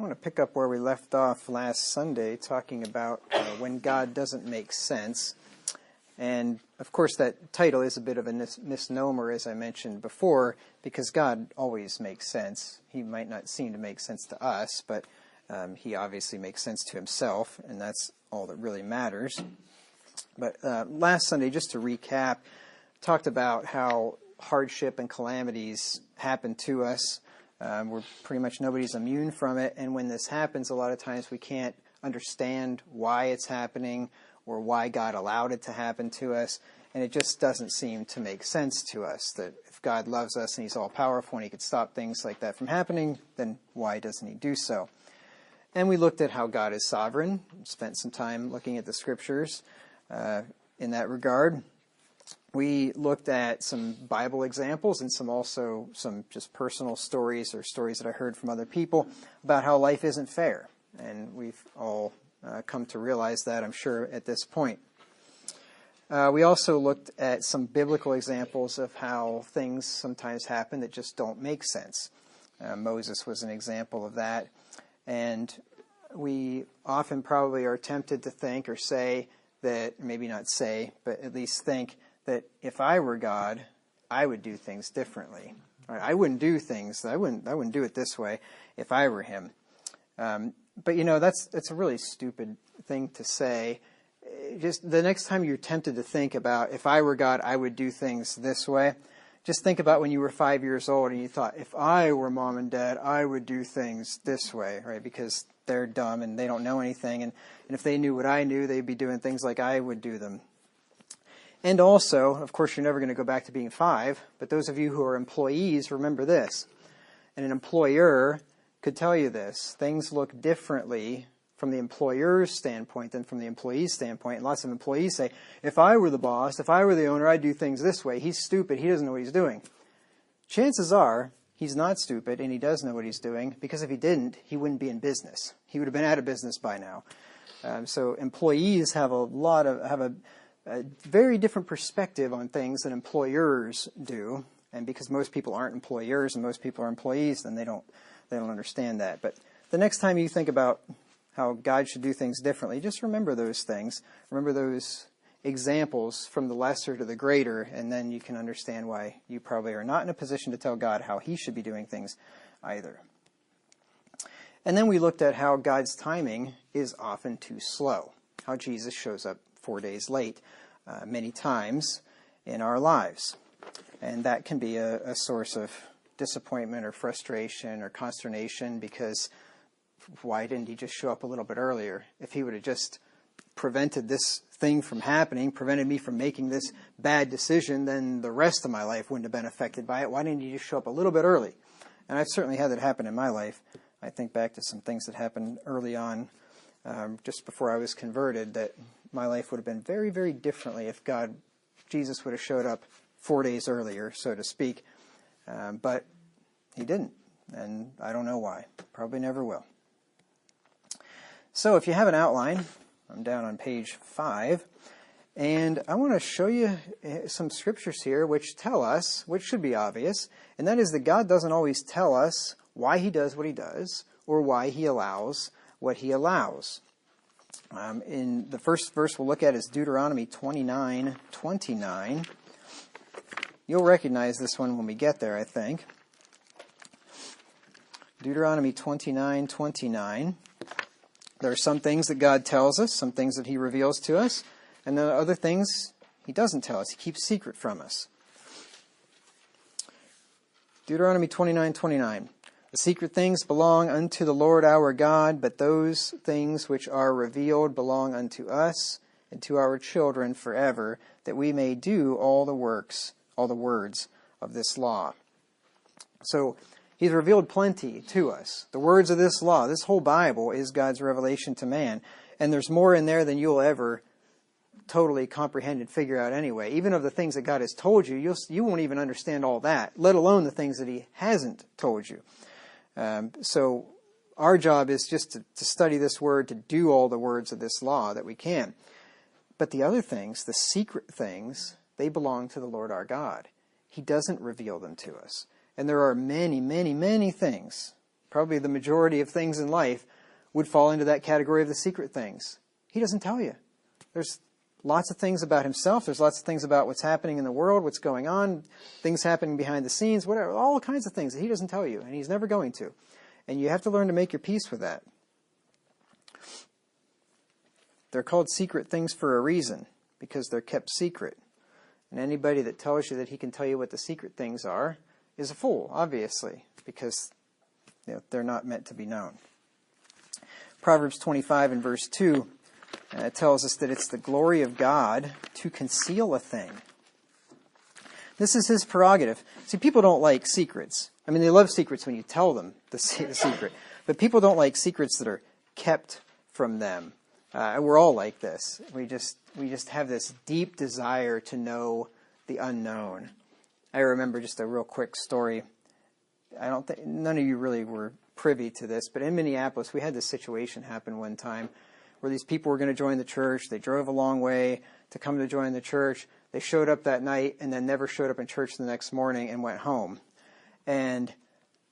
I want to pick up where we left off last Sunday, talking about when God doesn't make sense. And, of course, that title is a bit of a misnomer, as I mentioned before, because God always makes sense. He might not seem to make sense to us, but he obviously makes sense to himself, and that's all that really matters. But last Sunday, just to recap, talked about how hardship and calamities happen to us. We're pretty much nobody's immune from it, and when this happens, a lot of times we can't understand why it's happening or why God allowed it to happen to us, and it just doesn't seem to make sense to us that if God loves us and he's all-powerful and he could stop things like that from happening, then why doesn't he do so? And we looked at how God is sovereign, spent some time looking at the scriptures in that regard. We looked at some Bible examples and some just personal stories or stories that I heard from other people about how life isn't fair. And we've all come to realize that, I'm sure, at this point. We also looked at some biblical examples of how things sometimes happen that just don't make sense. Moses was an example of that. And we often probably are tempted to think or say that, maybe not say, but at least think that if I were God, I would do things differently. I wouldn't do things. I wouldn't do it this way if I were him. But that's a really stupid thing to say. Just the next time you're tempted to think about if I were God, I would do things this way. Just think about when you were 5 years old and you thought, if I were mom and dad, I would do things this way, right? Because they're dumb and they don't know anything, and if they knew what I knew, they'd be doing things like I would do them. And also, of course, you're never going to go back to being 5, but those of you who are employees, remember this. And an employer could tell you this. Things look differently from the employer's standpoint than from the employee's standpoint. And lots of employees say, if I were the boss, if I were the owner, I'd do things this way. He's stupid. He doesn't know what he's doing. Chances are he's not stupid and he does know what he's doing, because if he didn't, he wouldn't be in business. He would have been out of business by now. So employees have a very different perspective on things than employers do. And because most people aren't employers and most people are employees, then they don't understand that. But the next time you think about how God should do things differently, just remember those things. Remember those examples from the lesser to the greater, and then you can understand why you probably are not in a position to tell God how he should be doing things either. And then we looked at how God's timing is often too slow, how Jesus shows up 4 days late many times in our lives. And that can be a source of disappointment or frustration or consternation, because why didn't he just show up a little bit earlier? If he would have just prevented this thing from happening, prevented me from making this bad decision, then the rest of my life wouldn't have been affected by it. Why didn't he just show up a little bit early? And I've certainly had that happen in my life. I think back to some things that happened early on, just before I was converted, that my life would have been very, very differently if Jesus would have showed up 4 days earlier, so to speak. But he didn't, and I don't know why. Probably never will. So if you have an outline, I'm down on page 5, and I want to show you some scriptures here which tell us, which should be obvious, and that is that God doesn't always tell us why he does what he does or why he allows what he allows. In the first verse we'll look at is Deuteronomy 29:29. You'll recognize this one when we get there, I think. Deuteronomy 29:29. There are some things that God tells us, some things that he reveals to us, and then other things he doesn't tell us. He keeps secret from us. Deuteronomy 29:29. The secret things belong unto the Lord our God, but those things which are revealed belong unto us and to our children forever, that we may do all the words of this law. So he's revealed plenty to us. The words of this law, this whole Bible is God's revelation to man. And there's more in there than you'll ever totally comprehend and figure out anyway. Even of the things that God has told you, you won't even understand all that, let alone the things that he hasn't told you. So our job is just to study this word, to do all the words of this law that we can. But the other things, the secret things, they belong to the Lord our God. He doesn't reveal them to us. And there are many, many, many things probably the majority of things in life would fall into that category of the secret things. He doesn't tell you. There's lots of things about himself. There's lots of things about what's happening in the world, what's going on, things happening behind the scenes, whatever, all kinds of things that he doesn't tell you, and he's never going to. And you have to learn to make your peace with that. They're called secret things for a reason, because they're kept secret. And anybody that tells you that he can tell you what the secret things are is a fool, obviously, because they're not meant to be known. Proverbs 25 and verse 2 tells us that it's the glory of God to conceal a thing. This is his prerogative. See, people don't like secrets. I mean, they love secrets when you tell them the secret. But people don't like secrets that are kept from them. We're all like this. We just have this deep desire to know the unknown. I remember just a real quick story. I don't think none of you really were privy to this, but in Minneapolis, we had this situation happen one time where these people were going to join the church. They drove a long way to come to join the church. They showed up that night and then never showed up in church the next morning and went home. And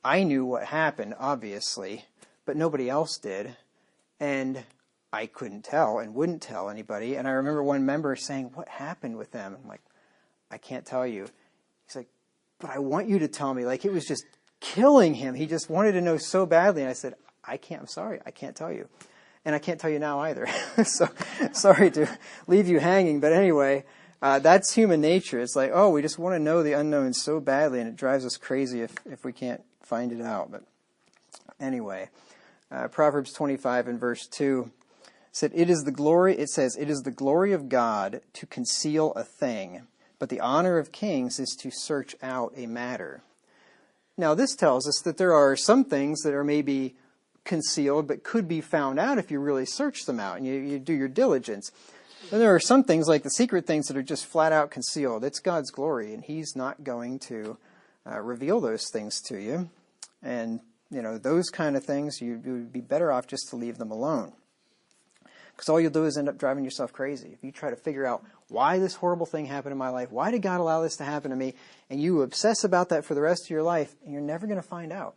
I knew what happened, obviously, but nobody else did. And I couldn't tell and wouldn't tell anybody. And I remember one member saying, "What happened with them?" I'm like, "I can't tell you." He's like, "But I want you to tell me." Like, it was just killing him. He just wanted to know so badly. And I said, I'm sorry, I can't tell you. And I can't tell you now either. So sorry to leave you hanging. But anyway, that's human nature. It's like, we just want to know the unknown so badly, and it drives us crazy if we can't find it out. But anyway, Proverbs 25 and verse 2 said, it is the glory of God to conceal a thing, but the honor of kings is to search out a matter. Now, this tells us that there are some things that are maybe concealed but could be found out if you really search them out and you do your diligence. And there are some things, like the secret things, that are just flat out concealed. It's God's glory, and he's not going to reveal those things to you. And, those kind of things, you would be better off just to leave them alone. Because all you'll do is end up driving yourself crazy. If you try to figure out why this horrible thing happened in my life, why did God allow this to happen to me, and you obsess about that for the rest of your life, and you're never going to find out.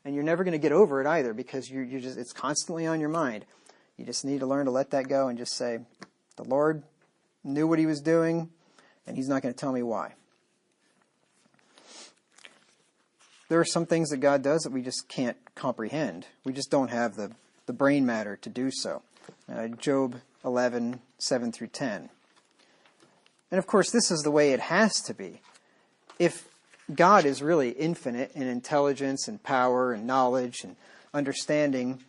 And you're never going to get over it either, because it's constantly on your mind. You just need to learn to let that go and just say, the Lord knew what he was doing, and he's not going to tell me why. There are some things that God does that we just can't comprehend. We just don't have the brain matter to do so. Job 11, 7 through 10. And of course, this is the way it has to be. If God is really infinite in intelligence and power and knowledge and understanding,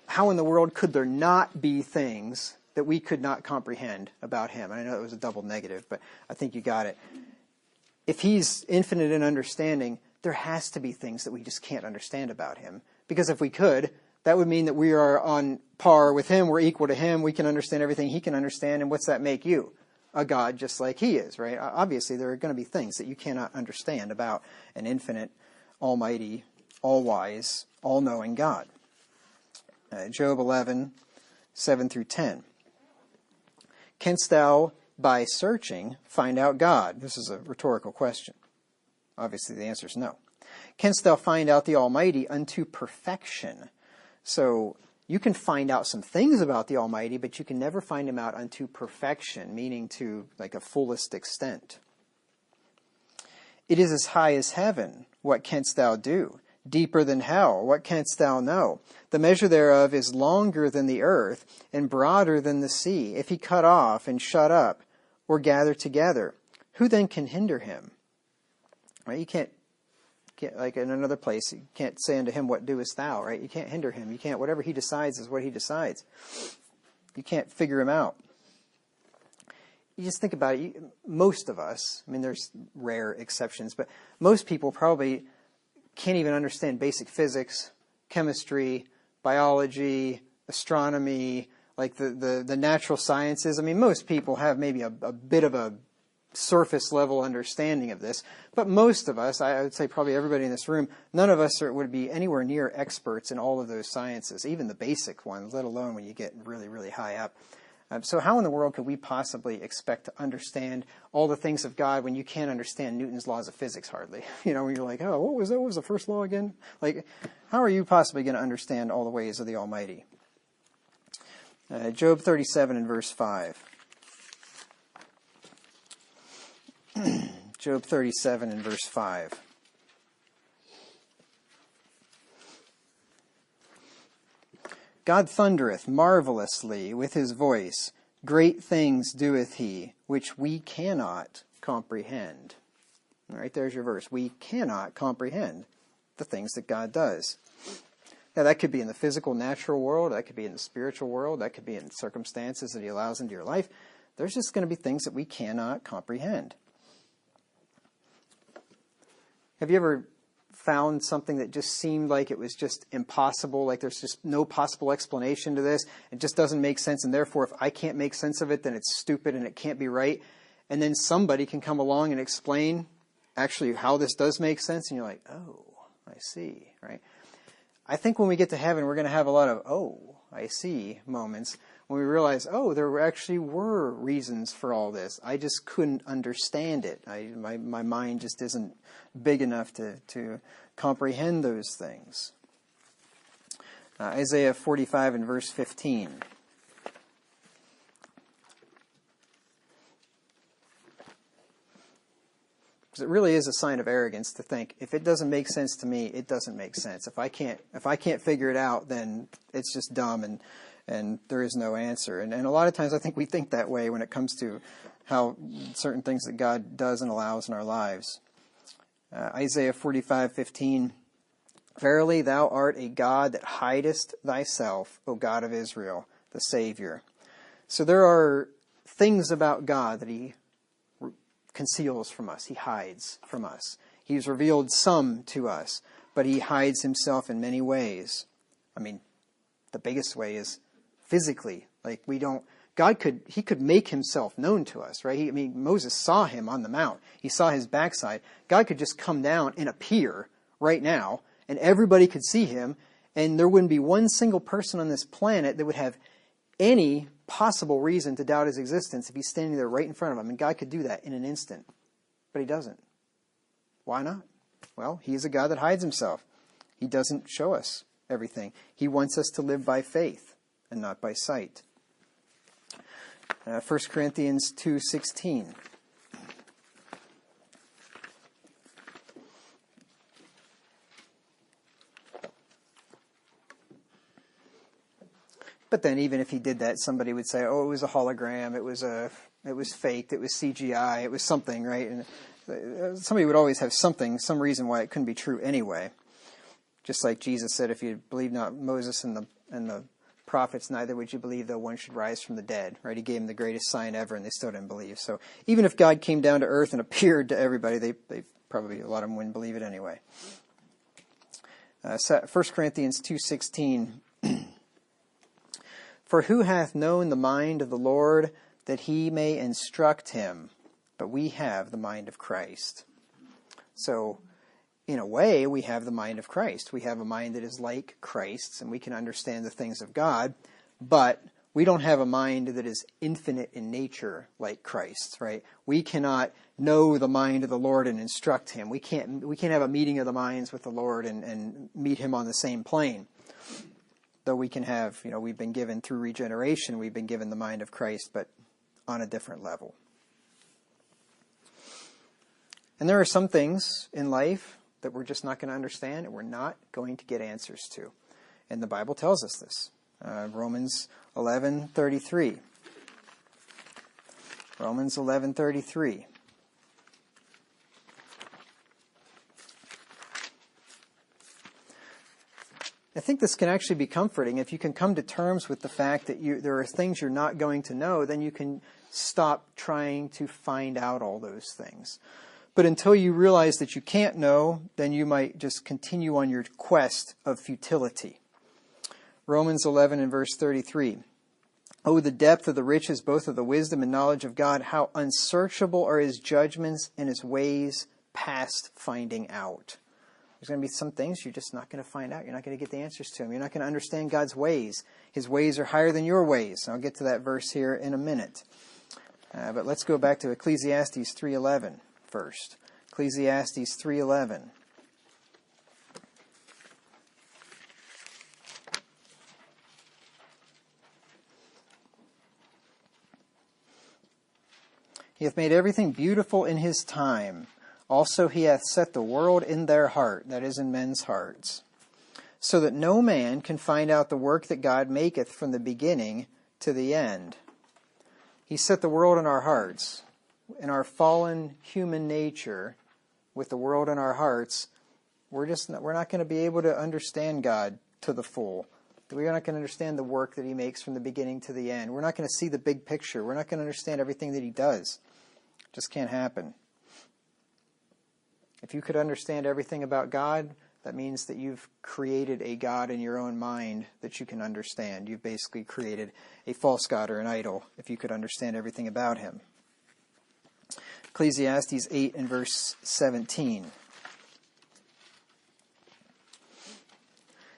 how in the world could there not be things that we could not comprehend about him? And I know it was a double negative, but I think you got it. If he's infinite in understanding, there has to be things that we just can't understand about him. Because if we could, that would mean that we are on par with him, we're equal to him, we can understand everything he can understand, and what's that make you? A God just like he is, right? Obviously, there are going to be things that you cannot understand about an infinite, almighty, all-wise, all-knowing God. Job 11, 7 through 10. Canst thou, by searching, find out God? This is a rhetorical question. Obviously, the answer is no. Canst thou find out the Almighty unto perfection? So you can find out some things about the Almighty, but you can never find him out unto perfection, meaning to like a fullest extent. It is as high as heaven. What canst thou do? Deeper than hell. What canst thou know? The measure thereof is longer than the earth, and broader than the sea. If he cut off and shut up, or gather together, who then can hinder him? Right? You can't, like in another place, you can't say unto him, what doest thou, right? You can't hinder him. You can't, whatever he decides is what he decides. You can't figure him out. You just think about it. Most of us, I mean, there's rare exceptions, but most people probably can't even understand basic physics, chemistry, biology, astronomy, like the natural sciences. I mean, most people have maybe a bit of a surface level understanding of this, but most of us, I would say probably everybody in this room, none of us would be anywhere near experts in all of those sciences, even the basic ones, let alone when you get really, really high up. So how in the world could we possibly expect to understand all the things of God when you can't understand Newton's laws of physics hardly? When you're like, oh, what was the first law again? Like, how are you possibly going to understand all the ways of the Almighty? Job 37 and verse 5. Job 37 and verse 5. God thundereth marvelously with his voice. Great things doeth he, which we cannot comprehend. All right, there's your verse. We cannot comprehend the things that God does. Now, that could be in the physical, natural world. That could be in the spiritual world. That could be in circumstances that he allows into your life. There's just going to be things that we cannot comprehend. Have you ever found something that just seemed like it was just impossible, like there's just no possible explanation to this, it just doesn't make sense, and therefore if I can't make sense of it, then it's stupid and it can't be right, and then somebody can come along and explain actually how this does make sense, and you're like, oh, I see, right? I think when we get to heaven, we're going to have a lot of, oh, I see moments when we realize, oh, there actually were reasons for all this. I just couldn't understand it. My mind just isn't big enough to comprehend those things. Isaiah 45 and verse 15. Because it really is a sign of arrogance to think, if it doesn't make sense to me, it doesn't make sense. If I can't figure it out, then it's just dumb and there is no answer. And a lot of times I think we think that way when it comes to how certain things that God does and allows in our lives. Isaiah 45:15, Verily thou art a God that hidest thyself, O God of Israel, the Savior. So there are things about God that he conceals from us. He hides from us. He's revealed some to us, but he hides himself in many ways. I mean, the biggest way is physically. Like he could make himself known to us, right? Moses saw him on the mount. He saw his backside. God could just come down and appear right now, and everybody could see him, and there wouldn't be one single person on this planet that would have any possible reason to doubt his existence if he's standing there right in front of him. And God could do that in an instant. But he doesn't. Why not? Well, he's a God that hides himself. He doesn't show us everything. He wants us to live by faith and not by sight. 1 Corinthians 2:16. But then even if he did that, somebody would say, oh, it was a hologram, it was faked, it was CGI, it was something, right? And somebody would always have some reason why it couldn't be true anyway. Just like Jesus said, if you believe not Moses and the prophets, neither would you believe though one should rise from the dead, right? He gave them the greatest sign ever and they still didn't believe. So even if God came down to earth and appeared to everybody, they probably, a lot of them wouldn't believe it anyway. 1 Corinthians 2:16. For who hath known the mind of the Lord, that he may instruct him? But we have the mind of Christ. So, in a way, we have the mind of Christ. We have a mind that is like Christ's, and we can understand the things of God, but we don't have a mind that is infinite in nature like Christ's, right? We cannot know the mind of the Lord and instruct him. We can't have a meeting of the minds with the Lord and meet him on the same plane. Though we can have, we've been given through regeneration, we've been given the mind of Christ, but on a different level. And there are some things in life that we're just not going to understand and we're not going to get answers to. And the Bible tells us this. Romans 11:33. Romans 11:33. I think this can actually be comforting. If you can come to terms with the fact that there are things you're not going to know, then you can stop trying to find out all those things. But until you realize that you can't know, then you might just continue on your quest of futility. Romans 11 and verse 33. Oh, the depth of the riches, both of the wisdom and knowledge of God, how unsearchable are his judgments and his ways past finding out. There's going to be some things you're just not going to find out. You're not going to get the answers to them. You're not going to understand God's ways. His ways are higher than your ways. I'll get to that verse here in a minute. But let's go back to Ecclesiastes 3:11 first. Ecclesiastes 3:11. He hath made everything beautiful in his time. Also he hath set the world in their heart, that is, in men's hearts, so that no man can find out the work that God maketh from the beginning to the end. He set the world in our hearts. In our fallen human nature, with the world in our hearts, we're not going to be able to understand God to the full. We're not going to understand the work that he makes from the beginning to the end. We're not going to see the big picture. We're not going to understand everything that he does. It just can't happen. If you could understand everything about God, that means that you've created a God in your own mind that you can understand. You've basically created a false god or an idol if you could understand everything about him. Ecclesiastes 8 and verse 17.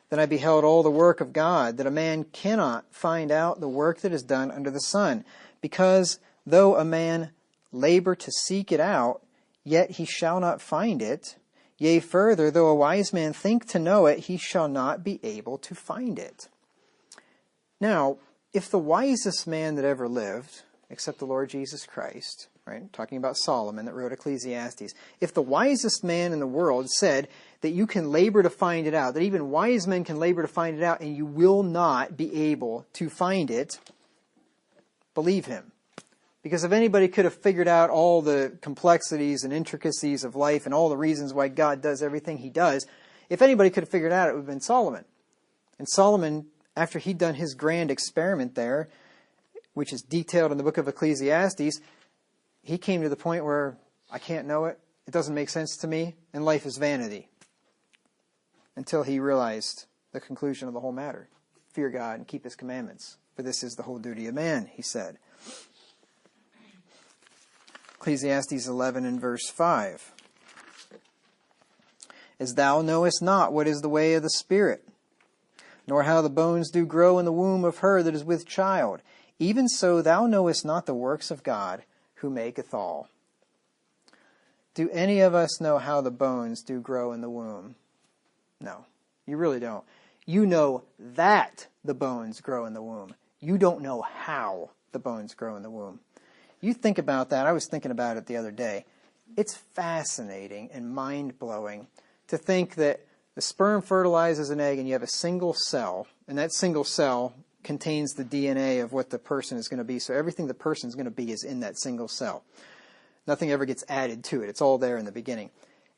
Then I beheld all the work of God, that a man cannot find out the work that is done under the sun, because though a man labor to seek it out, yet he shall not find it. Yea, further, though a wise man think to know it, he shall not be able to find it. Now, if the wisest man that ever lived, except the Lord Jesus Christ, right, talking about Solomon that wrote Ecclesiastes, if the wisest man in the world said that you can labor to find it out, that even wise men can labor to find it out, and you will not be able to find it, believe him. Because if anybody could have figured out all the complexities and intricacies of life and all the reasons why God does everything he does, if anybody could have figured it out, it would have been Solomon. And Solomon, after he'd done his grand experiment there, which is detailed in the book of Ecclesiastes, he came to the point where I can't know it, it doesn't make sense to me, and life is vanity. Until he realized the conclusion of the whole matter. Fear God and keep his commandments, for this is the whole duty of man, he said. Ecclesiastes 11 and verse 5. As thou knowest not what is the way of the Spirit, nor how the bones do grow in the womb of her that is with child, even so thou knowest not the works of God, who maketh all. Do any of us know how the bones do grow in the womb? No, you really don't. You know that the bones grow in the womb. You don't know how the bones grow in the womb. You think about that. I was thinking about it the other day. It's fascinating and mind-blowing to think that the sperm fertilizes an egg and you have a single cell, and that single cell contains the DNA of what the person is going to be. So everything the person is going to be is in that single cell. Nothing ever gets added to it. It's all there in the beginning.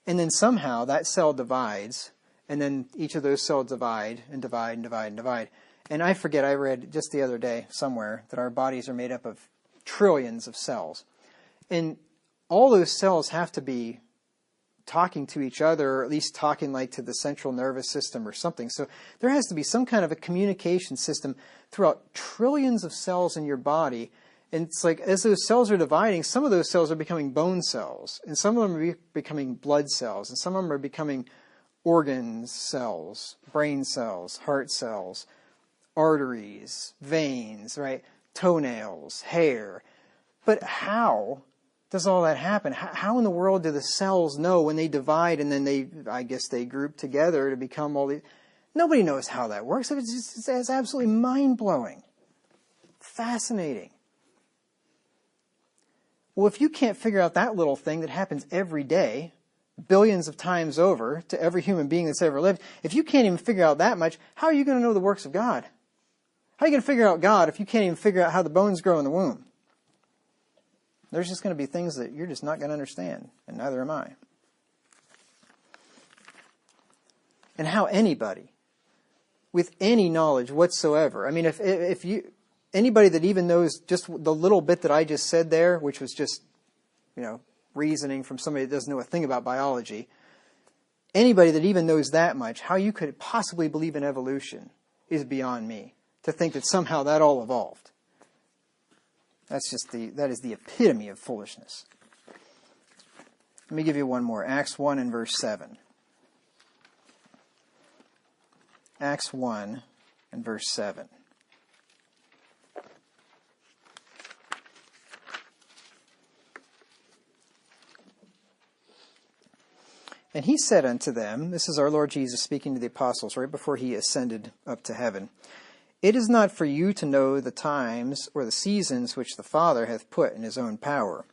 And then somehow that cell divides, and then each of those cells divide and divide and divide and divide. And I forget, I read just the other day somewhere that our bodies are made up of trillions of cells. And all those cells have to be talking to each other, or at least talking like to the central nervous system or something. So there has to be some kind of a communication system throughout trillions of cells in your body. And it's like as those cells are dividing, some of those cells are becoming bone cells, and some of them are becoming blood cells, and some of them are becoming organ cells, brain cells, heart cells, arteries, veins, right? Toenails, hair. But how does all that happen? How in the world do the cells know when they divide and then they group together to become all these? Nobody knows how that works. It's absolutely mind-blowing. Fascinating. Well, if you can't figure out that little thing that happens every day, billions of times over, to every human being that's ever lived, if you can't even figure out that much, how are you going to know the works of God? How are you going to figure out God if you can't even figure out how the bones grow in the womb? There's just going to be things that you're just not going to understand, and neither am I. And how anybody, with any knowledge whatsoever, I mean, if anybody that even knows just the little bit that I just said there, which was just, reasoning from somebody that doesn't know a thing about biology, anybody that even knows that much, how you could possibly believe in evolution is beyond me. To think that somehow that all evolved. That is the epitome of foolishness. Let me give you one more. Acts 1 and verse 7. Acts 1 and verse 7. And he said unto them, this is our Lord Jesus speaking to the apostles right before he ascended up to heaven, it is not for you to know the times or the seasons which the Father hath put in his own power.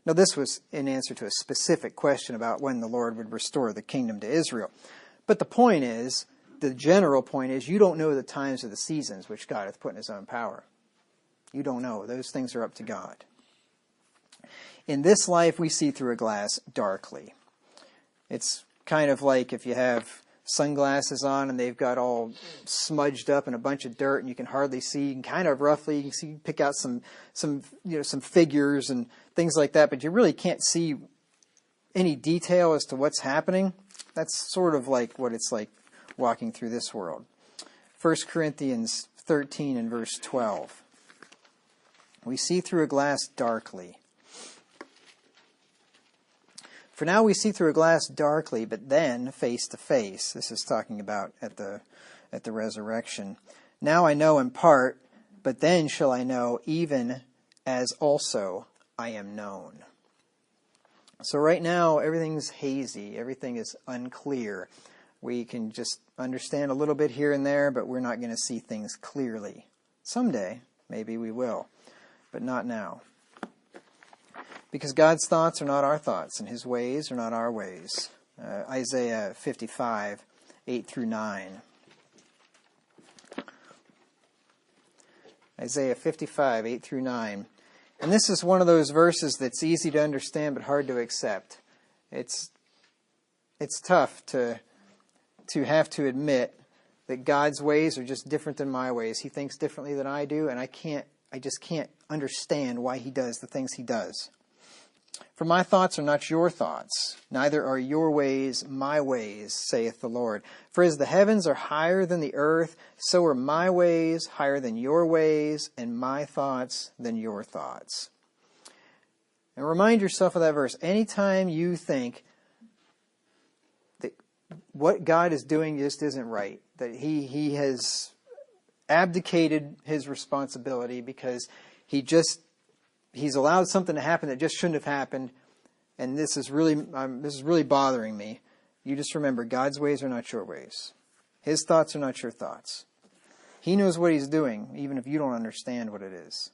Now this was in answer to a specific question about when the Lord would restore the kingdom to Israel. But the point is, the general point is, you don't know the times or the seasons which God hath put in his own power. You don't know. Those things are up to God. In this life, we see through a glass darkly. It's kind of like if you have sunglasses on and they've got all smudged up and a bunch of dirt and you can hardly see. You can kind of roughly, you can see, pick out some figures and things like that, but you really can't see any detail as to what's happening. That's sort of like what it's like walking through this world. 1 Corinthians 13 and verse 12. We see through a glass darkly. For now we see through a glass darkly, but then face to face. This is talking about at the resurrection. Now I know in part, but then shall I know, even as also I am known. So right now everything's hazy, everything is unclear. We can just understand a little bit here and there, but we're not going to see things clearly. Someday, maybe we will, but not now. Because God's thoughts are not our thoughts, and his ways are not our ways. Isaiah 55, 8 through 9. Isaiah 55, 8 through 9. And this is one of those verses that's easy to understand but hard to accept. It's tough to have to admit that God's ways are just different than my ways. He thinks differently than I do, and I just can't understand why he does the things he does. For my thoughts are not your thoughts, neither are your ways my ways, saith the Lord. For as the heavens are higher than the earth, so are my ways higher than your ways, and my thoughts than your thoughts. And remind yourself of that verse. Anytime you think that what God is doing just isn't right, that he has abdicated his responsibility because he's allowed something to happen that just shouldn't have happened, and this is really bothering me. You just remember, God's ways are not your ways. His thoughts are not your thoughts. He knows what he's doing, even if you don't understand what it is.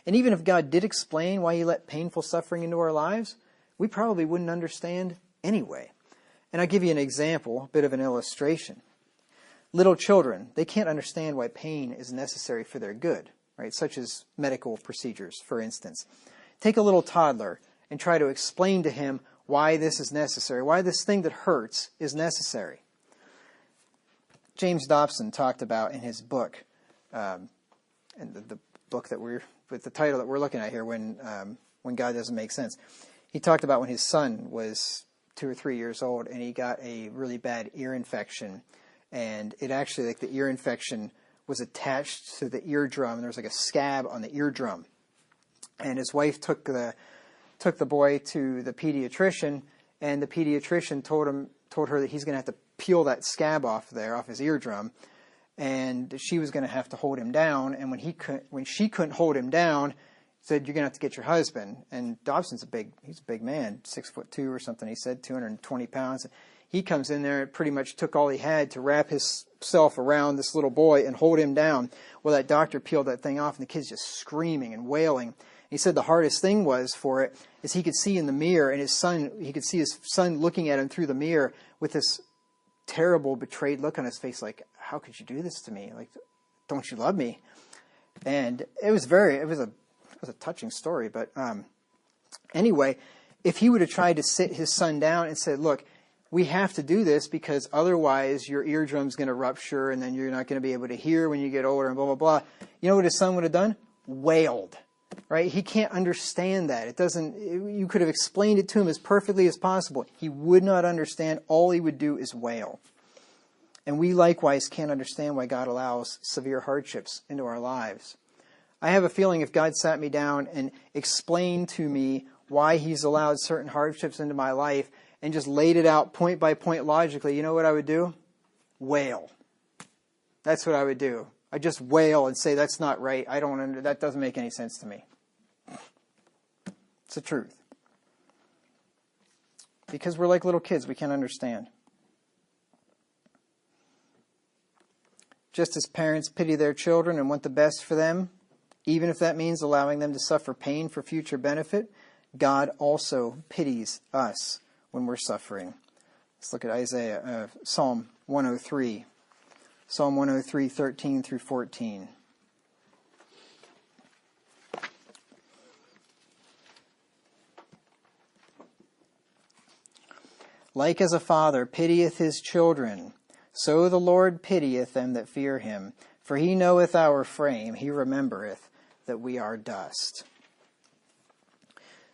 And even if God did explain why he let painful suffering into our lives, we probably wouldn't understand anyway. And I'll give you an example, a bit of an illustration. Little children, they can't understand why pain is necessary for their good. Right, such as medical procedures, for instance. Take a little toddler and try to explain to him why this is necessary, why this thing that hurts is necessary. James Dobson talked about in his book, and the book that with the title that we're looking at here, when God Doesn't Make Sense. He talked about when his son was 2 or 3 years old and he got a really bad ear infection, and it actually, like, the ear infection was attached to the eardrum, and there was like a scab on the eardrum. And his wife took the boy to the pediatrician, and the pediatrician told her that he's going to have to peel that scab off his eardrum, and she was going to have to hold him down. And when she couldn't hold him down, said, "You're going to have to get your husband." And Dobson's he's a big man, 6'2" or something. He said 220 pounds. He comes in there and pretty much took all he had to wrap himself around this little boy and hold him down. Well, that doctor peeled that thing off, and the kid's just screaming and wailing. He said the hardest thing was for it is he could see in the mirror, and he could see his son looking at him through the mirror with this terrible, betrayed look on his face, like, "How could you do this to me? Like, don't you love me?" And it was a touching story. But anyway, if he would have tried to sit his son down and said, "Look, we have to do this because otherwise your eardrum's going to rupture and then you're not going to be able to hear when you get older," and blah, blah, blah. You know what his son would have done? Wailed. Right? He can't understand that. You could have explained it to him as perfectly as possible. He would not understand. All he would do is wail. And we likewise can't understand why God allows severe hardships into our lives. I have a feeling if God sat me down and explained to me why he's allowed certain hardships into my life and just laid it out point by point logically, you know what I would do? wail. That's what I would do. I just wail and say, that's not right. That doesn't make any sense to me. It's the truth. Because we're like little kids, we can't understand. Just as parents pity their children and want the best for them, even if that means allowing them to suffer pain for future benefit, God also pities us when we're suffering. Let's look at Psalm 103. Psalm 103, 13 through 14. Like as a father pitieth his children, so the Lord pitieth them that fear him. For he knoweth our frame, he remembereth that we are dust.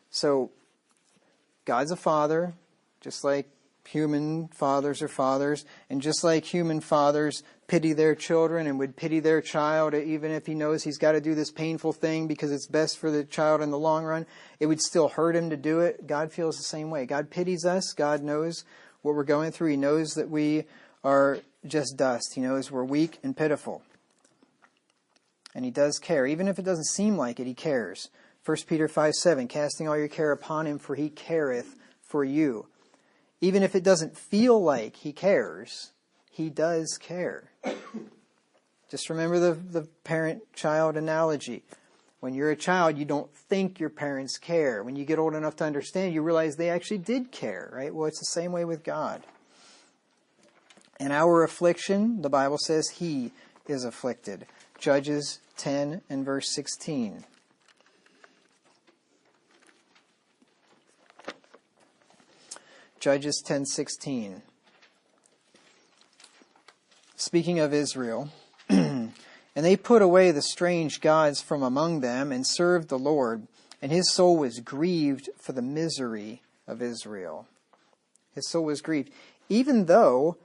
So, God's a father, just like human fathers are fathers, and just like human fathers pity their children and would pity their child, even if he knows he's got to do this painful thing because it's best for the child in the long run, it would still hurt him to do it. God feels the same way. God pities us. God knows what we're going through. He knows that we are just dust. He knows we're weak and pitiful. And he does care. Even if it doesn't seem like it, he cares. 1 Peter 5:7, casting all your care upon him, for he careth for you. Even if it doesn't feel like he cares, he does care. Just remember the parent-child analogy. When you're a child, you don't think your parents care. When you get old enough to understand, you realize they actually did care, right? Well, it's the same way with God. In our affliction, the Bible says he is afflicted. Judges 10 and verse 16. Judges 10:16. Speaking of Israel, and they put away the strange gods from among them and served the Lord, and his soul was grieved for the misery of Israel. His soul was grieved, even though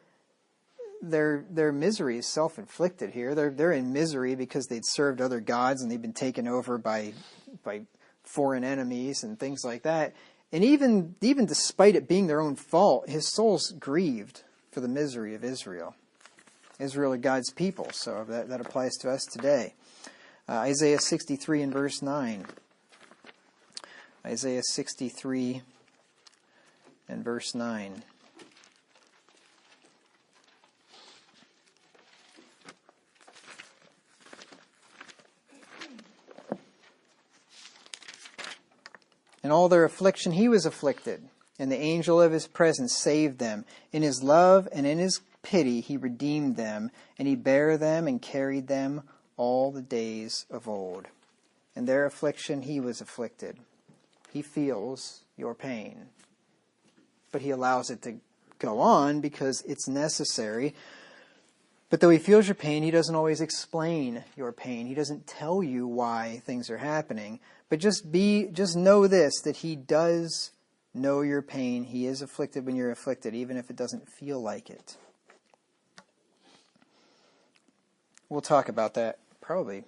their misery is self-inflicted here. They're in misery because they'd served other gods and they'd been taken over by foreign enemies and things like that. And even despite it being their own fault, his soul's grieved for the misery of Israel. Israel are God's people, so that applies to us today. Isaiah 63 and verse 9. Isaiah 63 and verse 9. In all their affliction he was afflicted, and the angel of his presence saved them. In his love and in his pity he redeemed them, and he bare them and carried them all the days of old. In their affliction he was afflicted. He feels your pain, but he allows it to go on because it's necessary. But though he feels your pain, he doesn't always explain your pain. He doesn't tell you why things are happening. But just know this, that he does know your pain. He is afflicted when you're afflicted, even if it doesn't feel like it. We'll talk about that probably.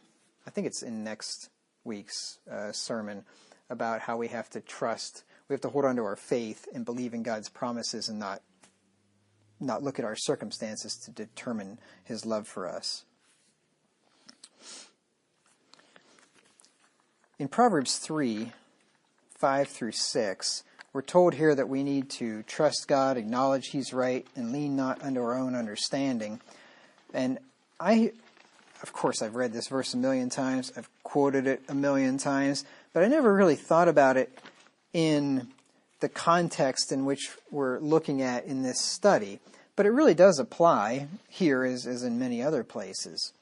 I think it's in next week's sermon about how we have to trust. We have to hold on to our faith and believe in God's promises and not look at our circumstances to determine his love for us. In Proverbs 3, 5 through 6, we're told here that we need to trust God, acknowledge he's right, and lean not unto our own understanding. And of course, I've read this verse a million times, I've quoted it a million times, but I never really thought about it in the context in which we're looking at in this study. But it really does apply here as in many other places.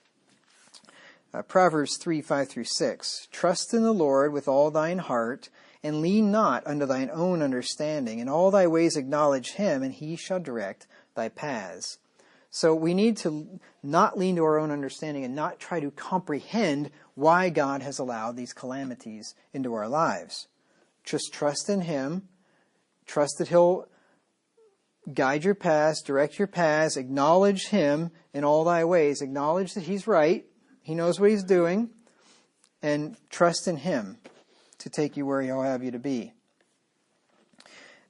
Proverbs 3, 5 through 6. Trust in the Lord with all thine heart, and lean not unto thine own understanding. In all thy ways acknowledge him, and he shall direct thy paths. So we need to not lean to our own understanding and not try to comprehend why God has allowed these calamities into our lives. Just trust in him. Trust that he'll guide your paths, direct your paths, acknowledge him in all thy ways. Acknowledge that he's right. He knows what he's doing. And trust in him to take you where he'll have you to be.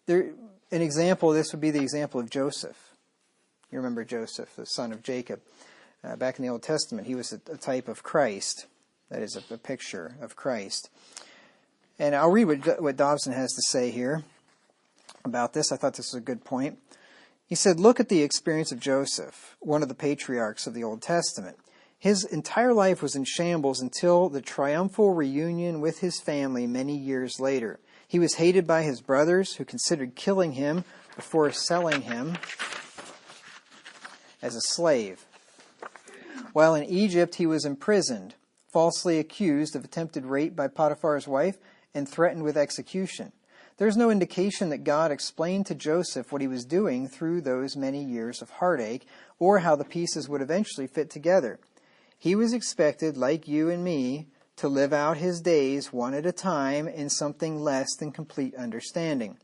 An example of this would be the example of Joseph. You remember Joseph, the son of Jacob. Back in the Old Testament, he was a type of Christ. That is a picture of Christ. And I'll read what Dobson has to say here about this. I thought this was a good point. He said, look at the experience of Joseph, one of the patriarchs of the Old Testament. His entire life was in shambles until the triumphal reunion with his family many years later. He was hated by his brothers, who considered killing him before selling him as a slave. While in Egypt, he was imprisoned, falsely accused of attempted rape by Potiphar's wife, and threatened with execution. There's no indication that God explained to Joseph what he was doing through those many years of heartache, or how the pieces would eventually fit together. He was expected, like you and me, to live out his days one at a time in something less than complete understanding.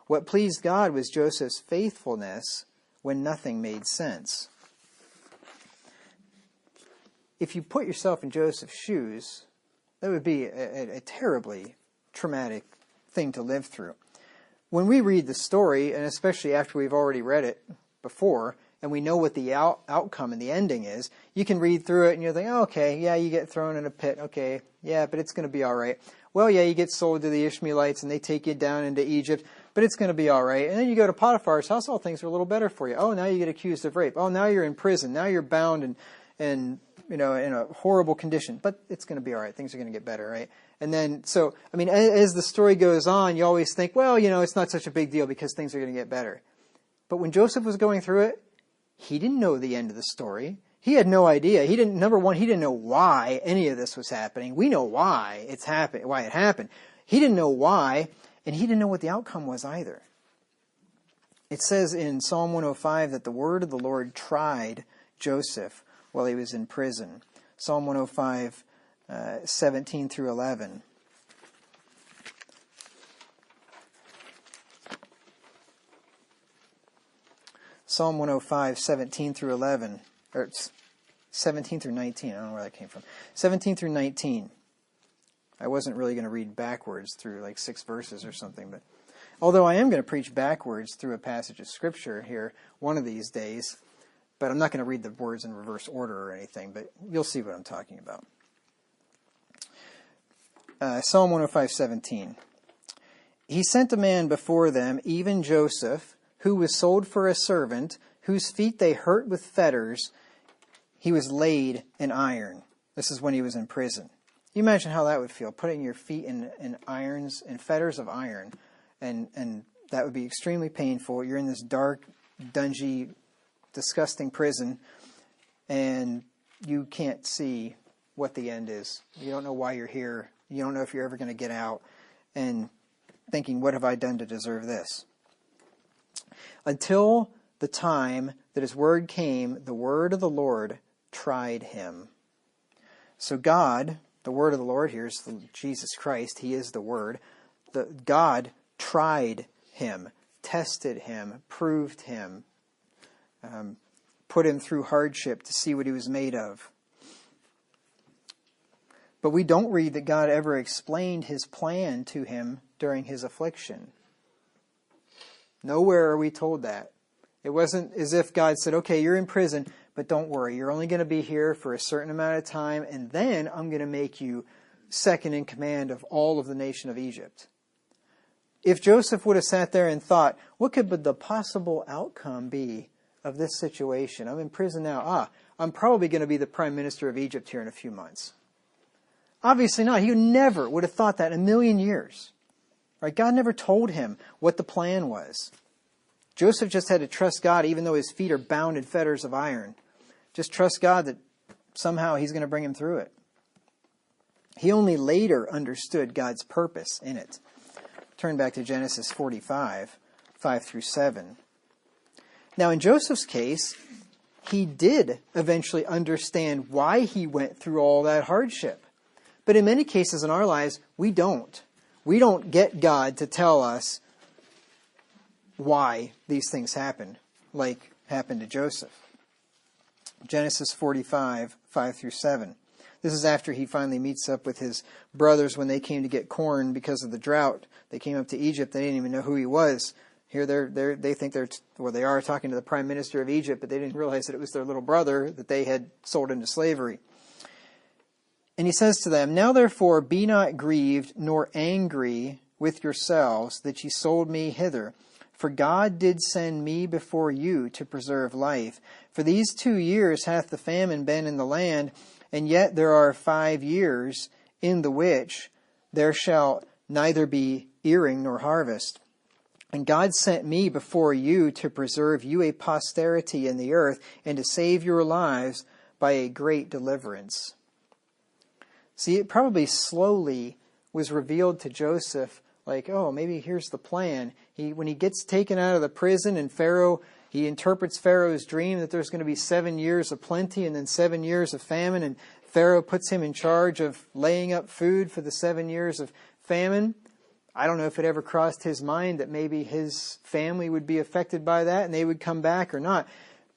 What pleased God was Joseph's faithfulness when nothing made sense. If you put yourself in Joseph's shoes, that would be a terribly traumatic thing to live through. When we read the story, and especially after we've already read it before, and we know what the outcome and the ending is, you can read through it and you're thinking, oh, okay, yeah, you get thrown in a pit, okay, yeah, but it's going to be all right. Well, yeah, you get sold to the Ishmaelites and they take you down into Egypt, but it's going to be all right. And then you go to Potiphar's house, all things are a little better for you. Oh, now you get accused of rape. Oh, now you're in prison. Now you're bound and in a horrible condition, but it's going to be all right. Things are going to get better, right? And then, so, I mean, as the story goes on, you always think, well, it's not such a big deal because things are going to get better. But when Joseph was going through it, he didn't know the end of the story. He had no idea. Number one, he didn't know why any of this was happening. We know why it happened. He didn't know why, and he didn't know what the outcome was either. It says in Psalm 105 that the word of the Lord tried Joseph while he was in prison. Psalm 105, 17 through 11. Psalm 105, 17 through 11. Or 17 through 19. I don't know where that came from. 17 through 19. I wasn't really going to read backwards through like 6 verses or something, but although I am going to preach backwards through a passage of Scripture here one of these days, but I'm not going to read the words in reverse order or anything, but you'll see what I'm talking about. Psalm 105, 17. He sent a man before them, even Joseph, who was sold for a servant, whose feet they hurt with fetters. He was laid in iron. This is when he was in prison. You imagine how that would feel, putting your feet in irons, in fetters of iron, and that would be extremely painful. You're in this dark, dungy, disgusting prison, and you can't see what the end is. You don't know why you're here. You don't know if you're ever going to get out, and thinking, what have I done to deserve this? Until the time that his word came, the word of the Lord tried him. So God, the word of the Lord here is Jesus Christ. He is the word. God tried him, tested him, proved him, put him through hardship to see what he was made of. But we don't read that God ever explained his plan to him during his affliction. Nowhere are we told that. It wasn't as if God said, okay, you're in prison, but don't worry, you're only going to be here for a certain amount of time, and then I'm going to make you second in command of all of the nation of Egypt. If Joseph would have sat there and thought, what could the possible outcome be of this situation? I'm in prison now. I'm probably going to be the prime minister of Egypt here in a few months. Obviously not. He never would have thought that in a million years. Right? God never told him what the plan was. Joseph just had to trust God, even though his feet are bound in fetters of iron. Just trust God that somehow he's going to bring him through it. He only later understood God's purpose in it. Turn back to Genesis 45, 5 through 7. Now, in Joseph's case, he did eventually understand why he went through all that hardship. But in many cases in our lives, we don't. We don't get God to tell us why these things happen, like happened to Joseph. Genesis 45, 5 through 7. This is after he finally meets up with his brothers when they came to get corn because of the drought. They came up to Egypt. They didn't even know who he was. Here they think they are talking to the prime minister of Egypt, but they didn't realize that it was their little brother that they had sold into slavery. And he says to them, "Now therefore be not grieved nor angry with yourselves that ye sold me hither. For God did send me before you to preserve life. For these 2 years hath the famine been in the land, and yet there are 5 years in the which there shall neither be earing nor harvest. And God sent me before you to preserve you a posterity in the earth, and to save your lives by a great deliverance." See, it probably slowly was revealed to Joseph, like, oh, maybe here's the plan. When he gets taken out of the prison and he interprets Pharaoh's dream that there's going to be 7 years of plenty and then 7 years of famine, and Pharaoh puts him in charge of laying up food for the 7 years of famine. I don't know if it ever crossed his mind that maybe his family would be affected by that and they would come back or not.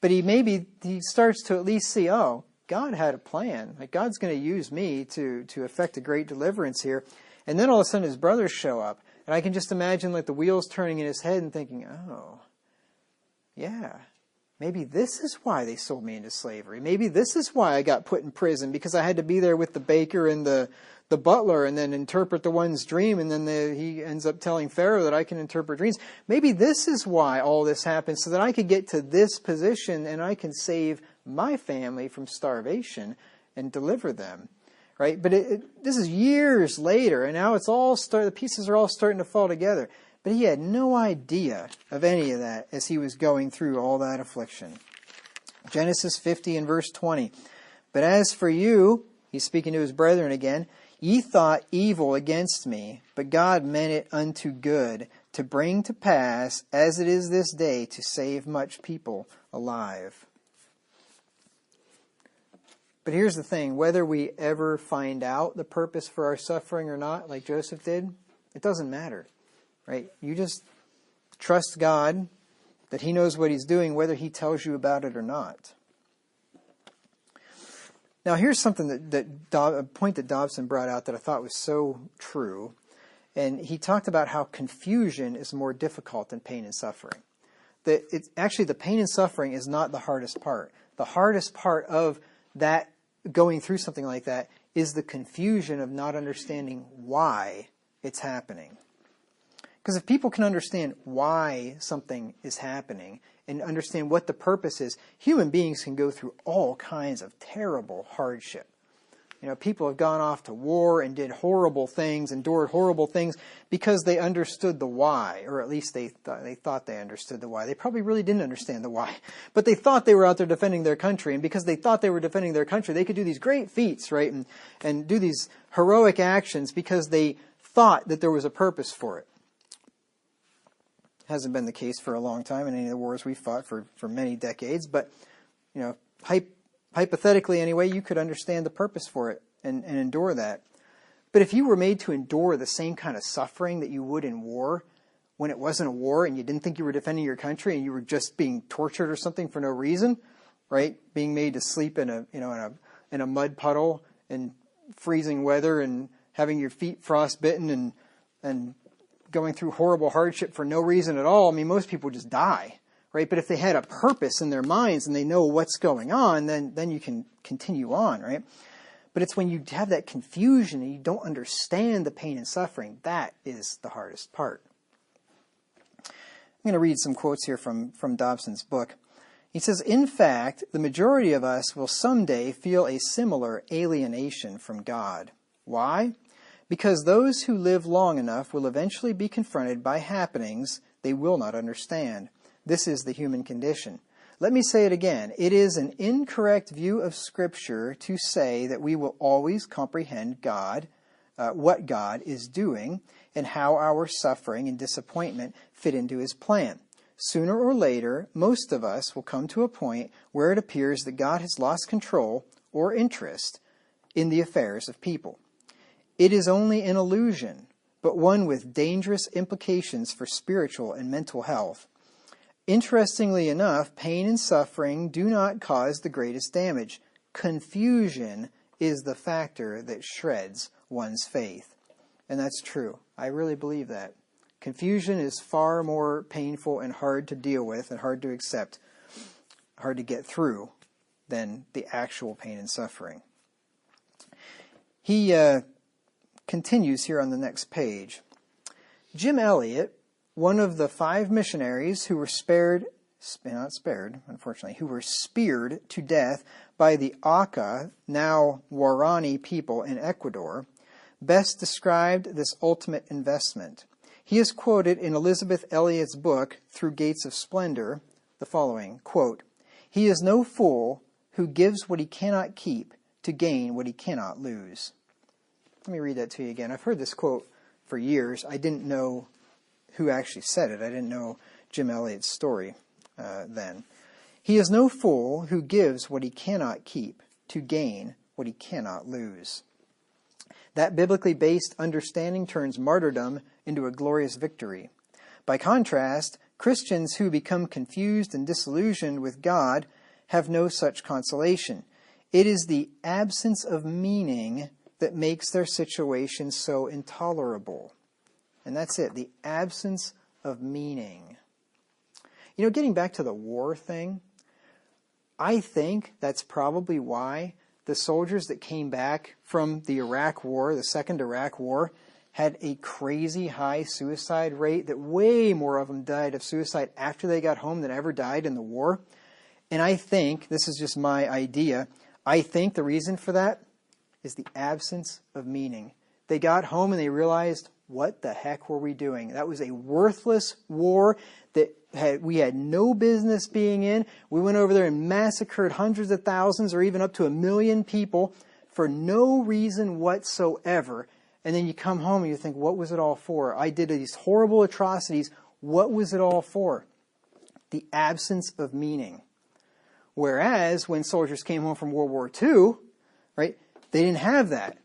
But he starts to at least see, oh, God had a plan. Like, God's going to use me to effect a great deliverance here. And then all of a sudden his brothers show up. And I can just imagine like the wheels turning in his head and thinking, oh, yeah, maybe this is why they sold me into slavery. Maybe this is why I got put in prison, because I had to be there with the baker and the butler and then interpret the one's dream. And then he ends up telling Pharaoh that I can interpret dreams. Maybe this is why all this happened, so that I could get to this position and I can save my family from starvation and deliver them. Right? But this is years later, and now the pieces are all starting to fall together. But he had no idea of any of that as he was going through all that affliction. Genesis 50 and verse 20. "But as for you," he's speaking to his brethren again, "ye thought evil against me, but God meant it unto good, to bring to pass, as it is this day, to save much people alive." But here's the thing, whether we ever find out the purpose for our suffering or not, like Joseph did, it doesn't matter, right? You just trust God that he knows what he's doing, whether he tells you about it or not. Now here's something a point that Dobson brought out that I thought was so true. And he talked about how confusion is more difficult than pain and suffering. Actually, the pain and suffering is not the hardest part. The hardest part of that, going through something like that, is the confusion of not understanding why it's happening. Because if people can understand why something is happening and understand what the purpose is, human beings can go through all kinds of terrible hardship. You know, people have gone off to war and did horrible things, endured horrible things, because they understood the why, or at least they thought they understood the why. They probably really didn't understand the why, but they thought they were out there defending their country, and because they thought they were defending their country, they could do these great feats, right, and do these heroic actions because they thought that there was a purpose for it. Hasn't been the case for a long time in any of the wars we fought for many decades, but, you know, hypothetically anyway, you could understand the purpose for it and endure that. But if you were made to endure the same kind of suffering that you would in war, when it wasn't a war and you didn't think you were defending your country and you were just being tortured or something for no reason, right? Being made to sleep in a mud puddle in freezing weather and having your feet frostbitten and going through horrible hardship for no reason at all. I mean, most people just die. Right? But if they had a purpose in their minds and they know what's going on, then you can continue on, right? But it's when you have that confusion and you don't understand the pain and suffering, that is the hardest part. I'm going to read some quotes here from Dobson's book. He says, "In fact, the majority of us will someday feel a similar alienation from God. Why? Because those who live long enough will eventually be confronted by happenings they will not understand. This is the human condition. Let me say it again. It is an incorrect view of Scripture to say that we will always comprehend God, what God is doing, and how our suffering and disappointment fit into his plan. Sooner or later, most of us will come to a point where it appears that God has lost control or interest in the affairs of people. It is only an illusion, but one with dangerous implications for spiritual and mental health. Interestingly enough, pain and suffering do not cause the greatest damage. Confusion is the factor that shreds one's faith." And that's true. I really believe that. Confusion is far more painful and hard to deal with and hard to accept, hard to get through than the actual pain and suffering. He continues here on the next page. Jim Elliot, one of the 5 missionaries who were who were speared to death by the Auca, now Guarani people in Ecuador, best described this ultimate investment. He is quoted in Elizabeth Elliot's book, Through Gates of Splendor, the following, quote, "He is no fool who gives what he cannot keep to gain what he cannot lose." Let me read that to you again. I've heard this quote for years. I didn't know who actually said it. I didn't know Jim Elliot's story then. He is no fool who gives what he cannot keep to gain what he cannot lose. That biblically based understanding turns martyrdom into a glorious victory. By contrast, Christians who become confused and disillusioned with God have no such consolation. It is the absence of meaning that makes their situation so intolerable. And that's it, the absence of meaning. You know, getting back to the war thing, I think that's probably why the soldiers that came back from the Iraq War, the Second Iraq War, had a crazy high suicide rate, that way more of them died of suicide after they got home than ever died in the war. And I think, this is just my idea, I think the reason for that is the absence of meaning. They got home and they realized, what the heck were we doing? That was a worthless war that we had no business being in. We went over there and massacred hundreds of thousands or even up to 1 million people for no reason whatsoever. And then you come home and you think, what was it all for? I did these horrible atrocities. What was it all for? The absence of meaning. Whereas when soldiers came home from World War II, right, they didn't have that.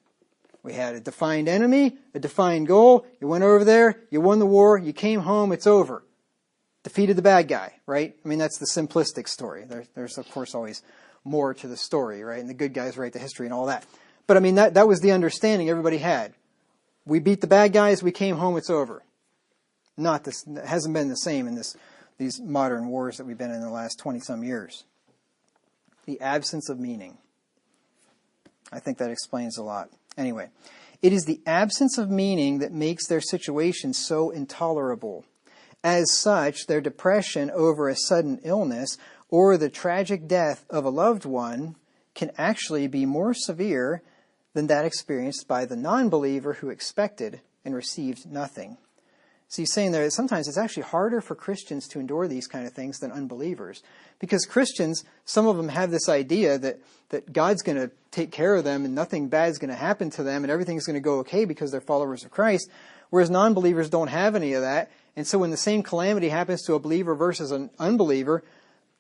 We had a defined enemy, a defined goal. You went over there, you won the war, you came home, it's over. Defeated the bad guy, right? I mean, that's the simplistic story. There's of course always more to the story, right? And the good guys write the history and all that. But I mean, that was the understanding everybody had. We beat the bad guys, we came home, it's over. Not this, it hasn't been the same in these modern wars that we've been in the last 20-some years. The absence of meaning. I think that explains a lot. Anyway, it is the absence of meaning that makes their situation so intolerable. As such, their depression over a sudden illness or the tragic death of a loved one can actually be more severe than that experienced by the non-believer who expected and received nothing. So he's saying there that sometimes it's actually harder for Christians to endure these kind of things than unbelievers. Because Christians, some of them have this idea that God's going to take care of them and nothing bad is going to happen to them and everything's going to go okay because they're followers of Christ. Whereas non-believers don't have any of that. And so when the same calamity happens to a believer versus an unbeliever,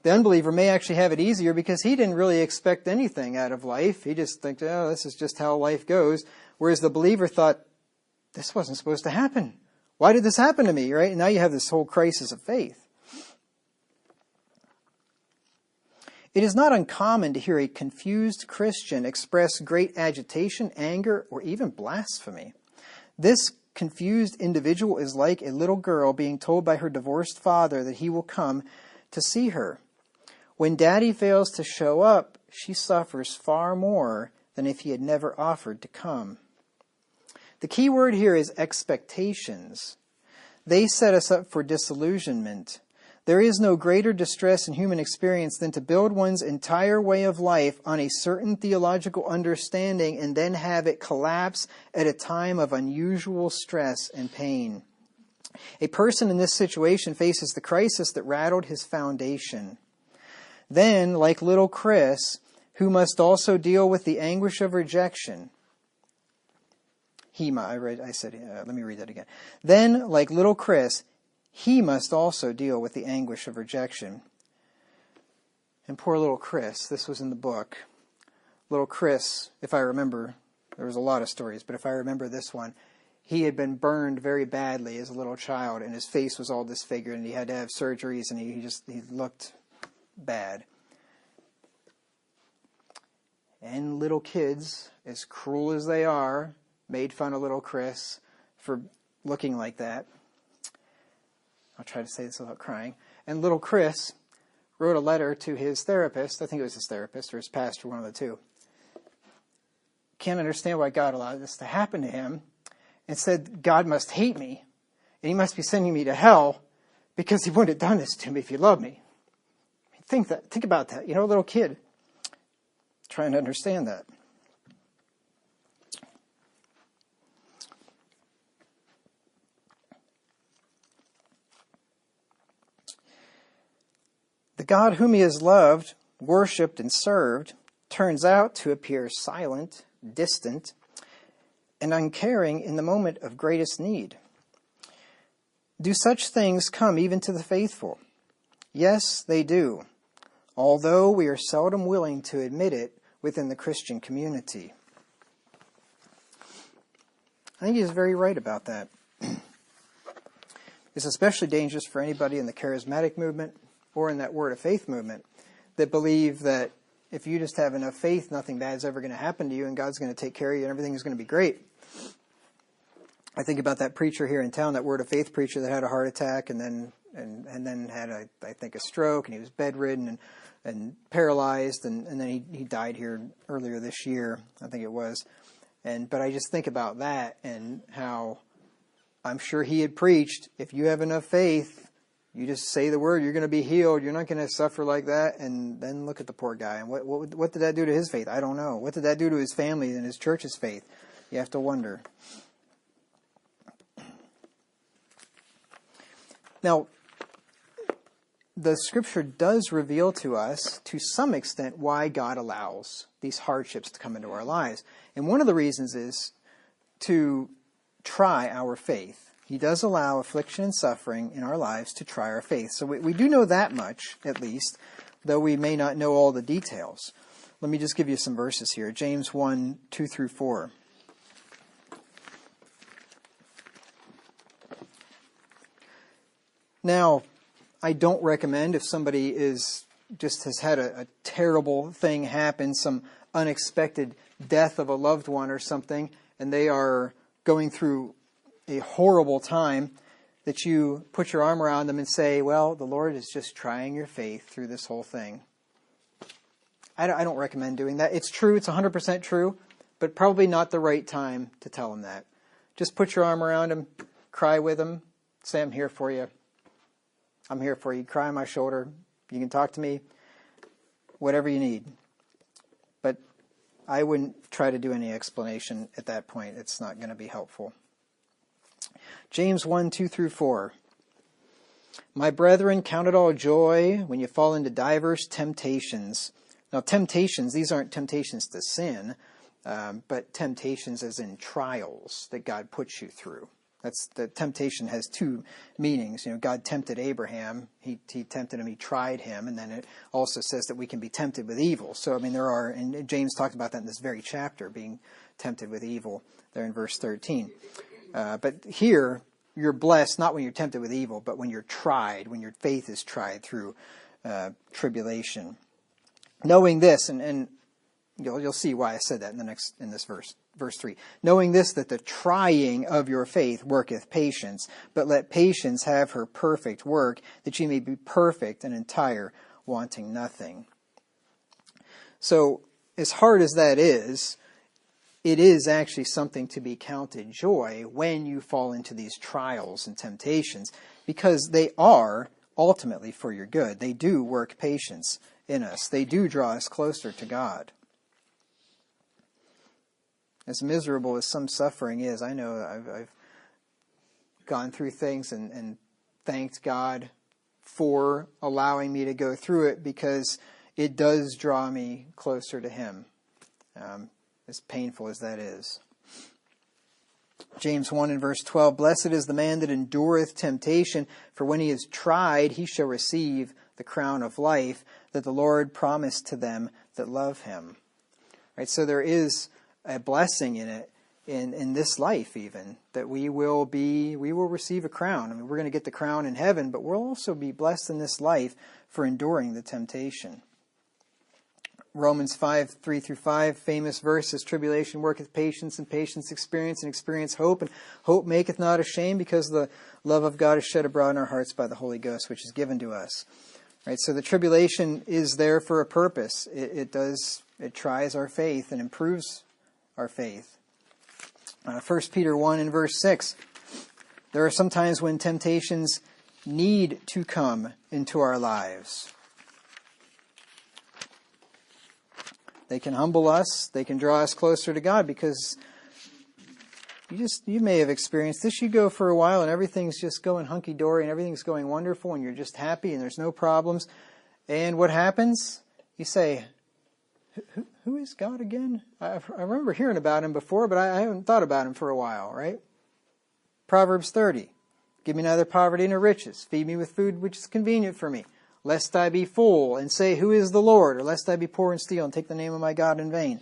the unbeliever may actually have it easier because he didn't really expect anything out of life. He just thinks, oh, this is just how life goes. Whereas the believer thought, this wasn't supposed to happen. Why did this happen to me, right? And now you have this whole crisis of faith. It is not uncommon to hear a confused Christian express great agitation, anger, or even blasphemy. This confused individual is like a little girl being told by her divorced father that he will come to see her. When daddy fails to show up, she suffers far more than if he had never offered to come. The key word here is expectations. They set us up for disillusionment. There is no greater distress in human experience than to build one's entire way of life on a certain theological understanding and then have it collapse at a time of unusual stress and pain. A person in this situation faces the crisis that rattled his foundation. Then, like little Chris, who must also deal with the anguish of rejection. Let me read that again. Then, like little Chris, he must also deal with the anguish of rejection. And poor little Chris, this was in the book. Little Chris, if I remember, there was a lot of stories, but if I remember this one, he had been burned very badly as a little child, and his face was all disfigured, and he had to have surgeries, and he looked bad. And little kids, as cruel as they are, made fun of little Chris for looking like that. I'll try to say this without crying. And little Chris wrote a letter to his therapist. I think it was his therapist or his pastor, one of the two. Can't understand why God allowed this to happen to him. And said, God must hate me. And he must be sending me to hell because he wouldn't have done this to me if he loved me. Think about that. A little kid trying to understand that. The God whom he has loved, worshipped, and served turns out to appear silent, distant, and uncaring in the moment of greatest need. Do such things come even to the faithful? Yes, they do, although we are seldom willing to admit it within the Christian community. I think he's very right about that. It's especially dangerous for anybody in the charismatic movement or in that word of faith movement that believe that if you just have enough faith, nothing bad's ever going to happen to you and God's going to take care of you and everything is going to be great. I think about that preacher here in town, that word of faith preacher that had a heart attack and then had a stroke, and he was bedridden and paralyzed, and then he died here earlier this year, I think it was. But I just think about that and how I'm sure he had preached, if you have enough faith, you just say the word, you're going to be healed. You're not going to suffer like that. And then look at the poor guy. And what did that do to his faith? I don't know. What did that do to his family and his church's faith? You have to wonder. Now, the Scripture does reveal to us, to some extent, why God allows these hardships to come into our lives. And one of the reasons is to try our faith. He does allow affliction and suffering in our lives to try our faith. So we do know that much, at least, though we may not know all the details. Let me just give you some verses here. James 1, 2 through 4. Now, I don't recommend if somebody has had a terrible thing happen, some unexpected death of a loved one or something, and they are going through a horrible time, that you put your arm around them and say, well, the Lord is just trying your faith through this whole thing. I don't recommend doing that. It's true, it's 100% true, but probably not the right time to tell them that. Just put your arm around them, cry with them, say, I'm here for you. I'm here for you. Cry on my shoulder. You can talk to me, whatever you need. But I wouldn't try to do any explanation at that point. It's not going to be helpful. James 1, 2 through 4. My brethren, count it all joy when you fall into divers temptations. Now, temptations, these aren't temptations to sin, but temptations as in trials that God puts you through. The temptation has two meanings. God tempted Abraham. He tempted him. He tried him. And then it also says that we can be tempted with evil. So, and James talked about that in this very chapter, being tempted with evil, there in verse 13. But here, you're blessed not when you're tempted with evil, but when you're tried, when your faith is tried through tribulation. Knowing this, and you'll see why I said that in this verse. Verse 3, knowing this, that the trying of your faith worketh patience, but let patience have her perfect work, that ye may be perfect and entire, wanting nothing. So, as hard as that is, it is actually something to be counted joy when you fall into these trials and temptations, because they are ultimately for your good. They do work patience in us. They do draw us closer to God. As miserable as some suffering is, I know I've gone through things and thanked God for allowing me to go through it, because it does draw me closer to Him, as painful as that is. James 1 and verse 12, blessed is the man that endureth temptation, for when he is tried, he shall receive the crown of life that the Lord promised to them that love Him. Right, so there is a blessing in it, in this life even, that we will receive a crown. We're going to get the crown in heaven, but we'll also be blessed in this life for enduring the temptation. Romans 5:3-5, famous verse says, tribulation worketh patience, and patience experience, and experience hope, and hope maketh not ashamed, because the love of God is shed abroad in our hearts by the Holy Ghost, which is given to us. Right, so the tribulation is there for a purpose. It tries our faith and improves our faith. 1 Peter 1 and verse 6, there are some times when temptations need to come into our lives. They can humble us. They can draw us closer to God, because you may have experienced this. You go for a while and everything's just going hunky-dory and everything's going wonderful and you're just happy and there's no problems. And what happens? You say, who is God again? I remember hearing about him before, but I haven't thought about him for a while, right? Proverbs 30, give me neither poverty nor riches. Feed me with food which is convenient for me, lest I be full and say, who is the Lord? Or lest I be poor and steal and take the name of my God in vain.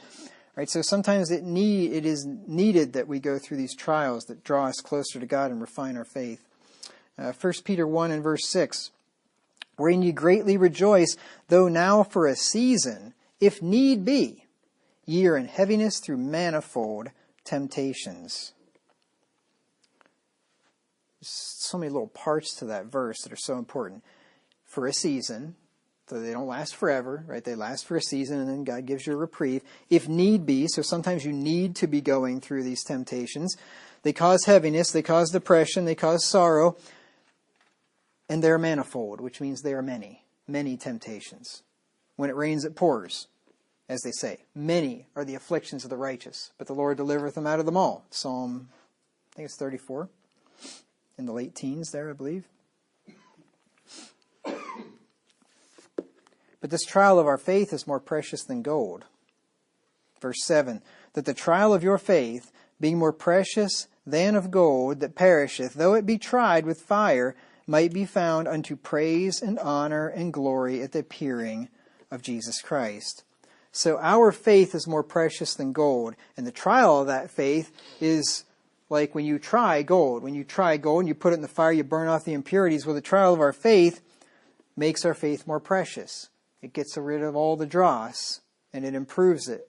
Right? So sometimes it is needed that we go through these trials that draw us closer to God and refine our faith. 1 Peter 1 and verse 6, wherein ye greatly rejoice, though now for a season, if need be, ye are in heaviness through manifold temptations. There's so many little parts to that verse that are so important. For a season, so they don't last forever, right? They last for a season, and then God gives you a reprieve. If need be, so sometimes you need to be going through these temptations. They cause heaviness, they cause depression, they cause sorrow, and they're manifold, which means they are many, many temptations. When it rains, it pours, as they say. Many are the afflictions of the righteous, but the Lord delivereth them out of them all. Psalm, I think it's 34, in the late teens there, I believe. But this trial of our faith is more precious than gold. Verse 7, that the trial of your faith, being more precious than of gold that perisheth, though it be tried with fire, might be found unto praise and honor and glory at the appearing of Jesus Christ. So our faith is more precious than gold, and the trial of that faith is like when you try gold. When you try gold and you put it in the fire, you burn off the impurities. Well, the trial of our faith makes our faith more precious. It gets rid of all the dross, and it improves it.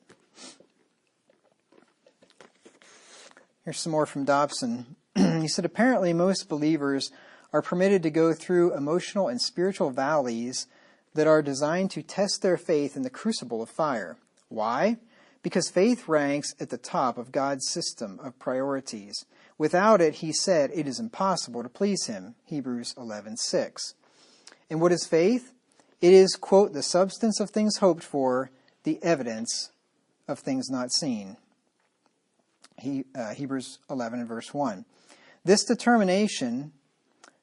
Here's some more from Dobson. He said, apparently most believers are permitted to go through emotional and spiritual valleys that are designed to test their faith in the crucible of fire. Why? Because faith ranks at the top of God's system of priorities. Without it, he said, it is impossible to please him. Hebrews 11:6. And what is faith? It is, quote, the substance of things hoped for, the evidence of things not seen. Hebrews 11 and verse 1. This determination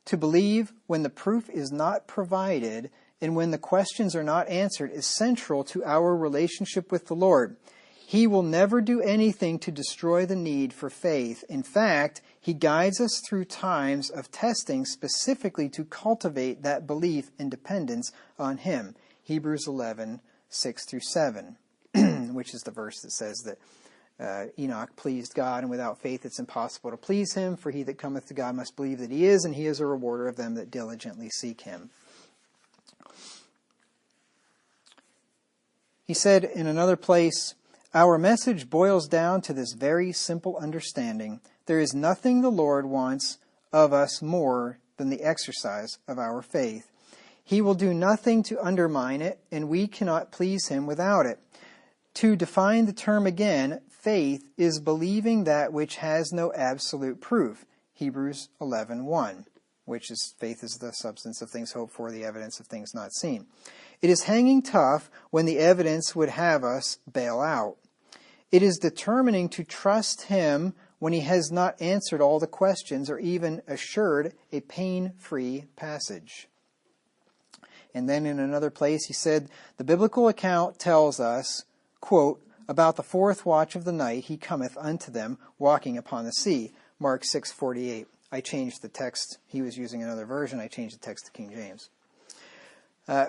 to believe when the proof is not provided and when the questions are not answered is central to our relationship with the Lord. He will never do anything to destroy the need for faith. In fact, he guides us through times of testing specifically to cultivate that belief and dependence on him. Hebrews 11:6-7, which is the verse that says that Enoch pleased God, and without faith it's impossible to please him, for he that cometh to God must believe that he is, and he is a rewarder of them that diligently seek him. He said in another place, our message boils down to this very simple understanding. There is nothing the Lord wants of us more than the exercise of our faith. He will do nothing to undermine it, and we cannot please him without it. To define the term again, faith is believing that which has no absolute proof. Hebrews 11:1, which is faith is the substance of things hoped for, the evidence of things not seen. It is hanging tough when the evidence would have us bail out. It is determining to trust him when he has not answered all the questions or even assured a pain-free passage. And then in another place he said, the biblical account tells us, quote, about the fourth watch of the night he cometh unto them walking upon the sea. Mark 6:48. I changed the text. He was using another version. I changed the text to King James.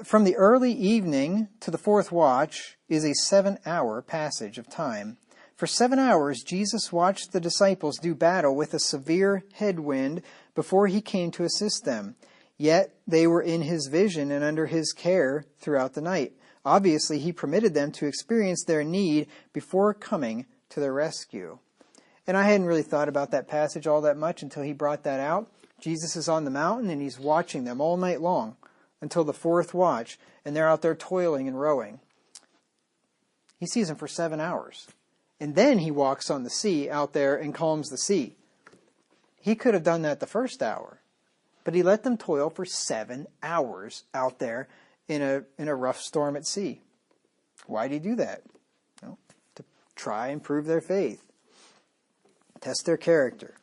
From the early evening to the fourth watch is a 7-hour passage of time. For 7 hours, Jesus watched the disciples do battle with a severe headwind before he came to assist them. Yet they were in his vision and under his care throughout the night. Obviously, he permitted them to experience their need before coming to their rescue. And I hadn't really thought about that passage all that much until he brought that out. Jesus is on the mountain and he's watching them all night long until the fourth watch, and they're out there toiling and rowing. He sees them for 7 hours. And then he walks on the sea out there and calms the sea. He could have done that the first hour, but he let them toil for 7 hours out there in a rough storm at sea. Why did he do that? Well, to try and prove their faith, test their character.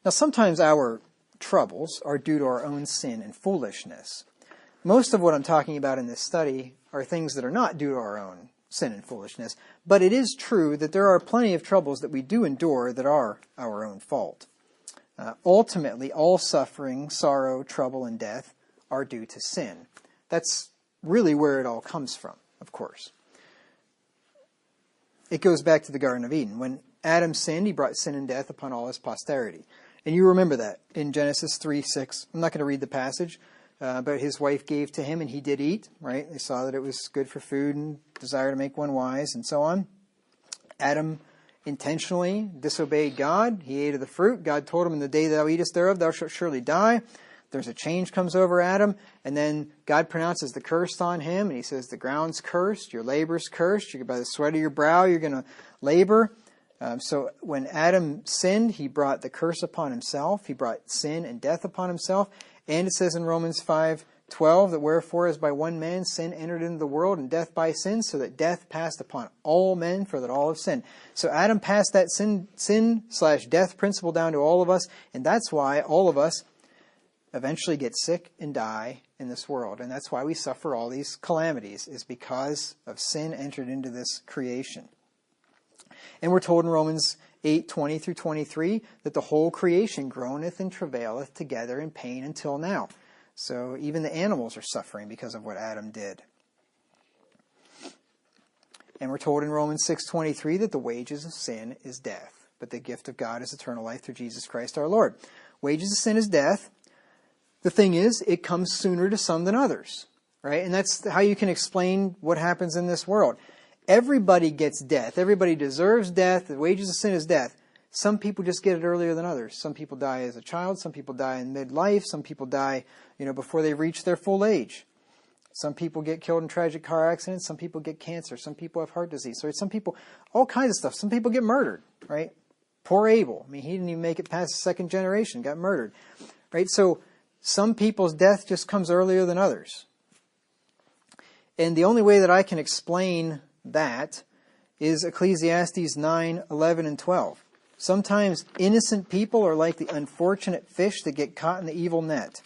Now, sometimes our troubles are due to our own sin and foolishness. Most of what I'm talking about in this study are things that are not due to our own sin and foolishness, but it is true that there are plenty of troubles that we do endure that are our own fault. Ultimately, all suffering, sorrow, trouble, and death are due to sin. That's really where it all comes from, of course. It goes back to the Garden of Eden. When Adam sinned, he brought sin and death upon all his posterity. And you remember that in Genesis 3:6. I'm not going to read the passage, but his wife gave to him and he did eat, right? They saw that it was good for food and desire to make one wise and so on. Adam intentionally disobeyed God. He ate of the fruit. God told him, in the day thou eatest thereof, thou shalt surely die. There's a change comes over Adam, and then God pronounces the curse on him, and he says, the ground's cursed, your labor's cursed, by the sweat of your brow you're going to labor. So when Adam sinned, he brought the curse upon himself. He brought sin and death upon himself. And it says in Romans 5:12 that wherefore as by one man sin entered into the world, and death by sin, so that death passed upon all men, for that all have sinned. So Adam passed that sin/death principle down to all of us, and that's why all of us eventually get sick and die in this world. And that's why we suffer all these calamities, is because of sin entered into this creation. And we're told in Romans 8:20 through 23 that the whole creation groaneth and travaileth together in pain until now. So even the animals are suffering because of what Adam did. And we're told in Romans 6:23 that the wages of sin is death, but the gift of God is eternal life through Jesus Christ our Lord. Wages of sin is death. The thing is, it comes sooner to some than others, right? And that's how you can explain what happens in this world. Everybody gets death. Everybody deserves death. The wages of sin is death. Some people just get it earlier than others. Some people die as a child. Some people die in midlife. Some people die, before they reach their full age. Some people get killed in tragic car accidents. Some people get cancer. Some people have heart disease. So some people, all kinds of stuff. Some people get murdered, right? Poor Abel. He didn't even make it past the second generation. Got murdered, right? So some people's death just comes earlier than others. And the only way that I can explain that is Ecclesiastes 9:11 and 12. Sometimes innocent people are like the unfortunate fish that get caught in the evil net.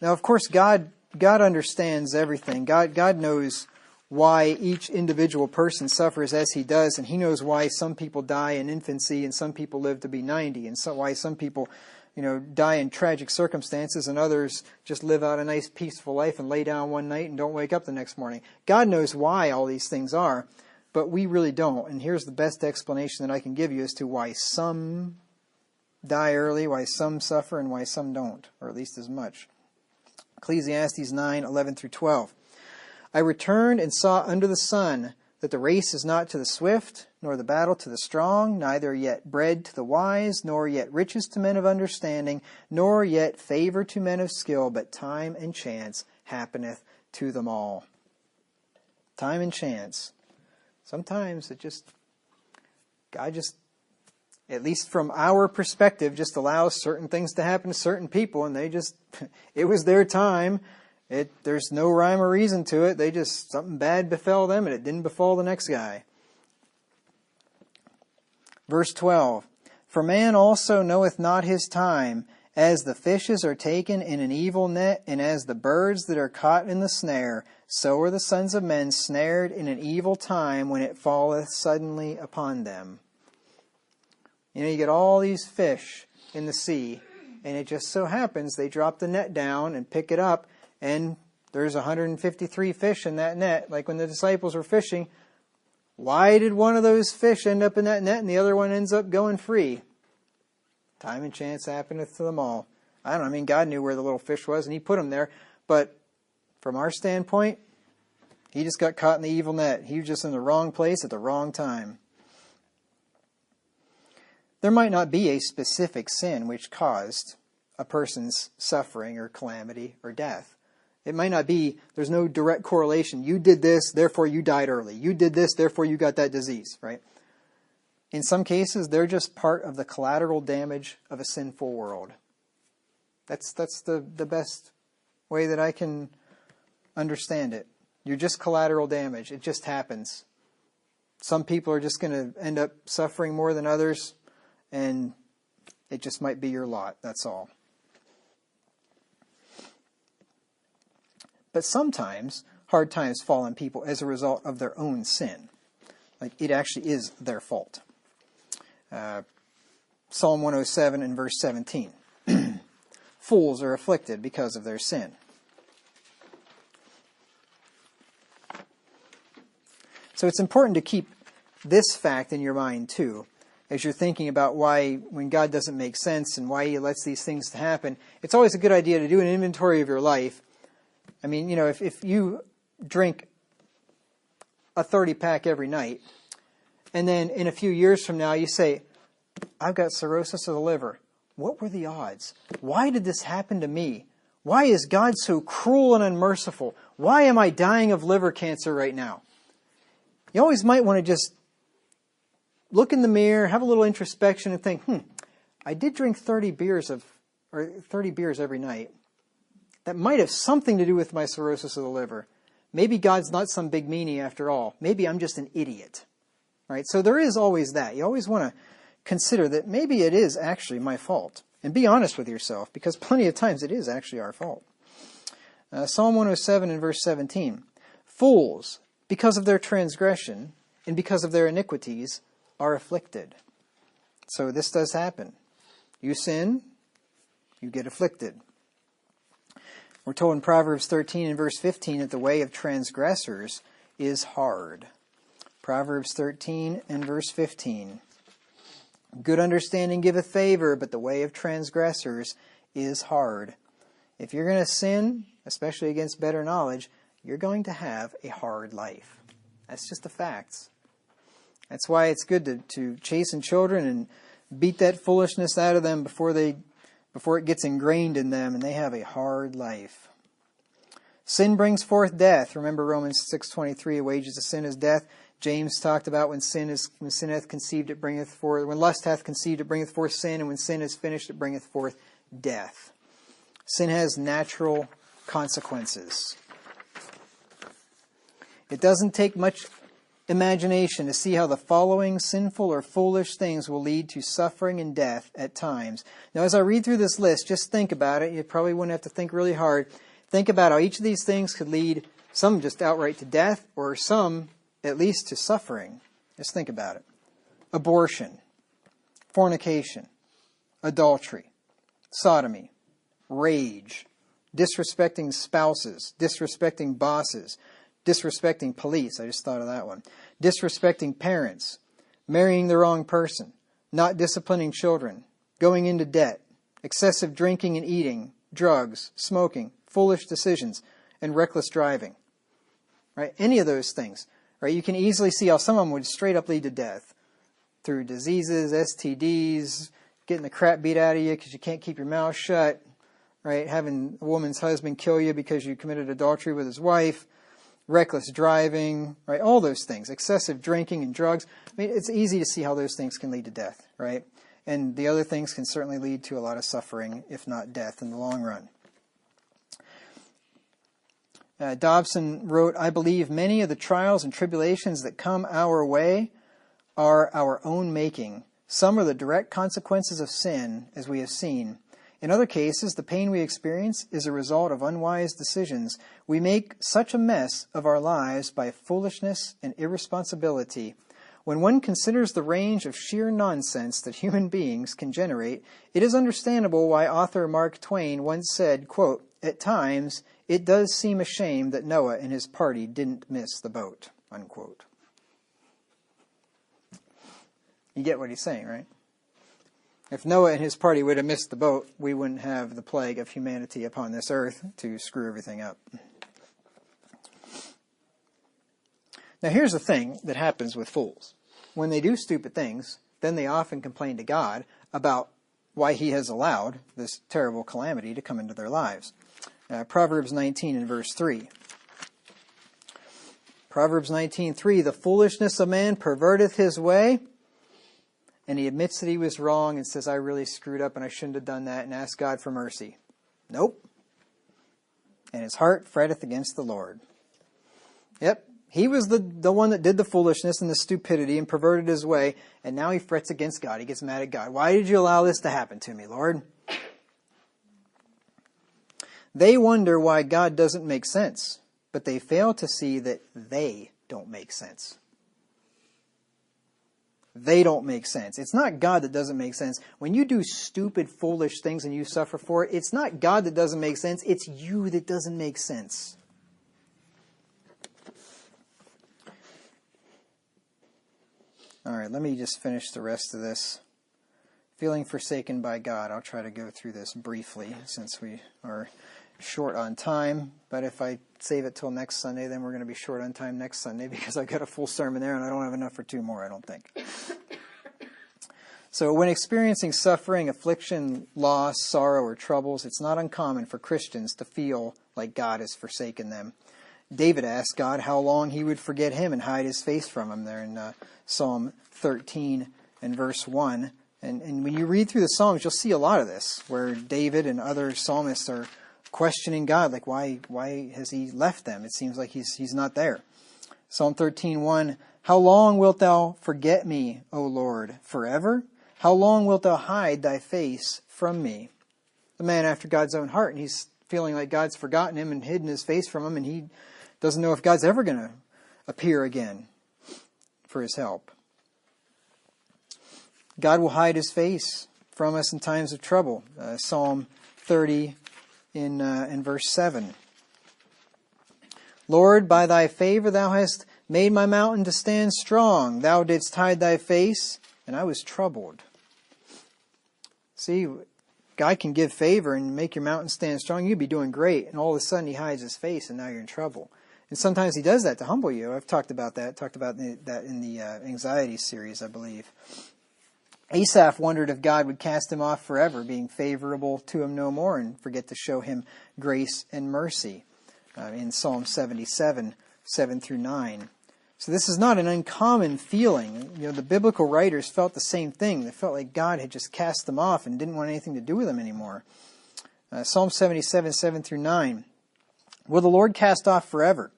Now, of course, God understands everything. God knows why each individual person suffers as he does, and he knows why some people die in infancy and some people live to be 90, and why some people die in tragic circumstances and others just live out a nice peaceful life and lay down one night and don't wake up the next morning. God knows why all these things are, but we really don't. And here's the best explanation that I can give you as to why some die early, why some suffer, and why some don't, or at least as much. Ecclesiastes 9:11 through 12. I returned and saw under the sun that the race is not to the swift, nor the battle to the strong, neither yet bread to the wise, nor yet riches to men of understanding, nor yet favor to men of skill, but time and chance happeneth to them all. Time and chance. Sometimes God just, at least from our perspective, just allows certain things to happen to certain people, and it was their time. There's no rhyme or reason to it. Something bad befell them, and it didn't befall the next guy. Verse 12, for man also knoweth not his time, as the fishes are taken in an evil net, and as the birds that are caught in the snare, so are the sons of men snared in an evil time when it falleth suddenly upon them. You get all these fish in the sea, and it just so happens they drop the net down and pick it up, and there's 153 fish in that net, like when the disciples were fishing. Why did one of those fish end up in that net and the other one ends up going free? Time and chance happeneth to them all. I don't know, I mean, God knew where the little fish was, and he put him there. But from our standpoint, he just got caught in the evil net. He was just in the wrong place at the wrong time. There might not be a specific sin which caused a person's suffering or calamity or death. It might not be, there's no direct correlation. You did this, therefore you died early. You did this, therefore you got that disease, right? In some cases, they're just part of the collateral damage of a sinful world. That's the best way that I can understand it. You're just collateral damage. It just happens. Some people are just going to end up suffering more than others, and it just might be your lot. That's all. But sometimes hard times fall on people as a result of their own sin. Like it actually is their fault. Psalm 107 and verse 17. Fools are afflicted because of their sin. So it's important to keep this fact in your mind too, as you're thinking about why, when God doesn't make sense and why he lets these things happen. It's always a good idea to do an inventory of your life. I mean, you know, if you drink a 30-pack every night, and then in a few years from now you say, I've got cirrhosis of the liver. What were the odds? Why did this happen to me? Why is God so cruel and unmerciful? Why am I dying of liver cancer right now? You always might want to just look in the mirror, have a little introspection and think, I did drink 30 beers every night. That might have something to do with my cirrhosis of the liver. Maybe God's not some big meanie after all. Maybe I'm just an idiot. Right? So there is always that. You always want to consider that maybe it is actually my fault. And be honest with yourself, because plenty of times it is actually our fault. Psalm 107 and verse 17. Fools, because of their transgression and because of their iniquities, are afflicted. So this does happen. You sin, you get afflicted. We're told in Proverbs 13 and verse 15 that the way of transgressors is hard. Proverbs 13 and verse 15. Good understanding giveth favor, but the way of transgressors is hard. If you're going to sin, especially against better knowledge, you're going to have a hard life. That's just the facts. That's why it's good to chasten children and beat that foolishness out of them before it gets ingrained in them and they have a hard life. Sin brings forth death. Remember Romans 6:23, the wages of sin is death. James talked about when sin hath conceived, it bringeth forth, when lust hath conceived, it bringeth forth sin, and when sin is finished, it bringeth forth death. Sin has natural consequences. It doesn't take much imagination to see how the following sinful or foolish things will lead to suffering and death at times. Now, as I read through this list, just think about it. You probably wouldn't have to think really hard. Think about how each of these things could lead, some just outright to death, or some at least to suffering. Just think about it. Abortion, fornication, adultery, sodomy, rage, disrespecting spouses, disrespecting bosses, disrespecting police, I just thought of that one, disrespecting parents, marrying the wrong person, not disciplining children, going into debt, excessive drinking and eating, drugs, smoking, foolish decisions, and reckless driving. Right? Any of those things. Right? You can easily see how some of them would straight up lead to death through diseases, STDs, getting the crap beat out of you because you can't keep your mouth shut, right? Having a woman's husband kill you because you committed adultery with his wife, reckless driving, right? All those things, excessive drinking and drugs. I mean, it's easy to see how those things can lead to death, right? And the other things can certainly lead to a lot of suffering, if not death, in the long run. Dobson wrote, I believe many of the trials and tribulations that come our way are our own making. Some are the direct consequences of sin, as we have seen. In other cases, the pain we experience is a result of unwise decisions. We make such a mess of our lives by foolishness and irresponsibility. When one considers the range of sheer nonsense that human beings can generate, it is understandable why author Mark Twain once said, quote, at times, it does seem a shame that Noah and his party didn't miss the boat, unquote. You get what he's saying, right? If Noah and his party would have missed the boat, we wouldn't have the plague of humanity upon this earth to screw everything up. Now here's the thing that happens with fools. When they do stupid things, then they often complain to God about why he has allowed this terrible calamity to come into their lives. Proverbs 19 and verse 3. Proverbs 19:3, the foolishness of man perverteth his way, and he admits that he was wrong and says, I really screwed up and I shouldn't have done that, and asks God for mercy. Nope. And his heart fretteth against the Lord. Yep, he was the one that did the foolishness and the stupidity and perverted his way, and now he frets against God. He gets mad at God. Why did you allow this to happen to me, Lord? They wonder why God doesn't make sense, but they fail to see that they don't make sense. They don't make sense. It's not God that doesn't make sense. When you do stupid, foolish things and you suffer for it, it's not God that doesn't make sense. It's you that doesn't make sense. All right, let me just finish the rest of this. Feeling forsaken by God. I'll try to go through this briefly since we are short on time. But if I save it till next Sunday, then we're going to be short on time next Sunday because I've got a full sermon there and I don't have enough for 2 more, I don't think. So when experiencing suffering, affliction, loss, sorrow, or troubles, it's not uncommon for Christians to feel like God has forsaken them. David asked God how long he would forget him and hide his face from him there in Psalm 13 and verse 1. And when you read through the Psalms, you'll see a lot of this, where David and other psalmists are questioning God, like why has he left them? It seems like he's not there. Psalm 13:1, how long wilt thou forget me, O Lord, forever? How long wilt thou hide thy face from me? The man after God's own heart, and he's feeling like God's forgotten him and hidden his face from him, and he doesn't know if God's ever going to appear again for his help. God will hide his face from us in times of trouble. Psalm 30 in verse 7. Lord, by thy favor thou hast made my mountain to stand strong. Thou didst hide thy face, and I was troubled. See, God can give favor and make your mountain stand strong. You'd be doing great, and all of a sudden he hides his face, and now you're in trouble. And sometimes he does that to humble you. I've talked about that. That in the anxiety series, I believe. Asaph wondered if God would cast him off forever, being favorable to him no more, and forget to show him grace and mercy in Psalm 77, 7 through 9. So this is not an uncommon feeling. You know, the biblical writers felt the same thing. They felt like God had just cast them off and didn't want anything to do with them anymore. Psalm 77, 7 through 9. Will the Lord cast off forever?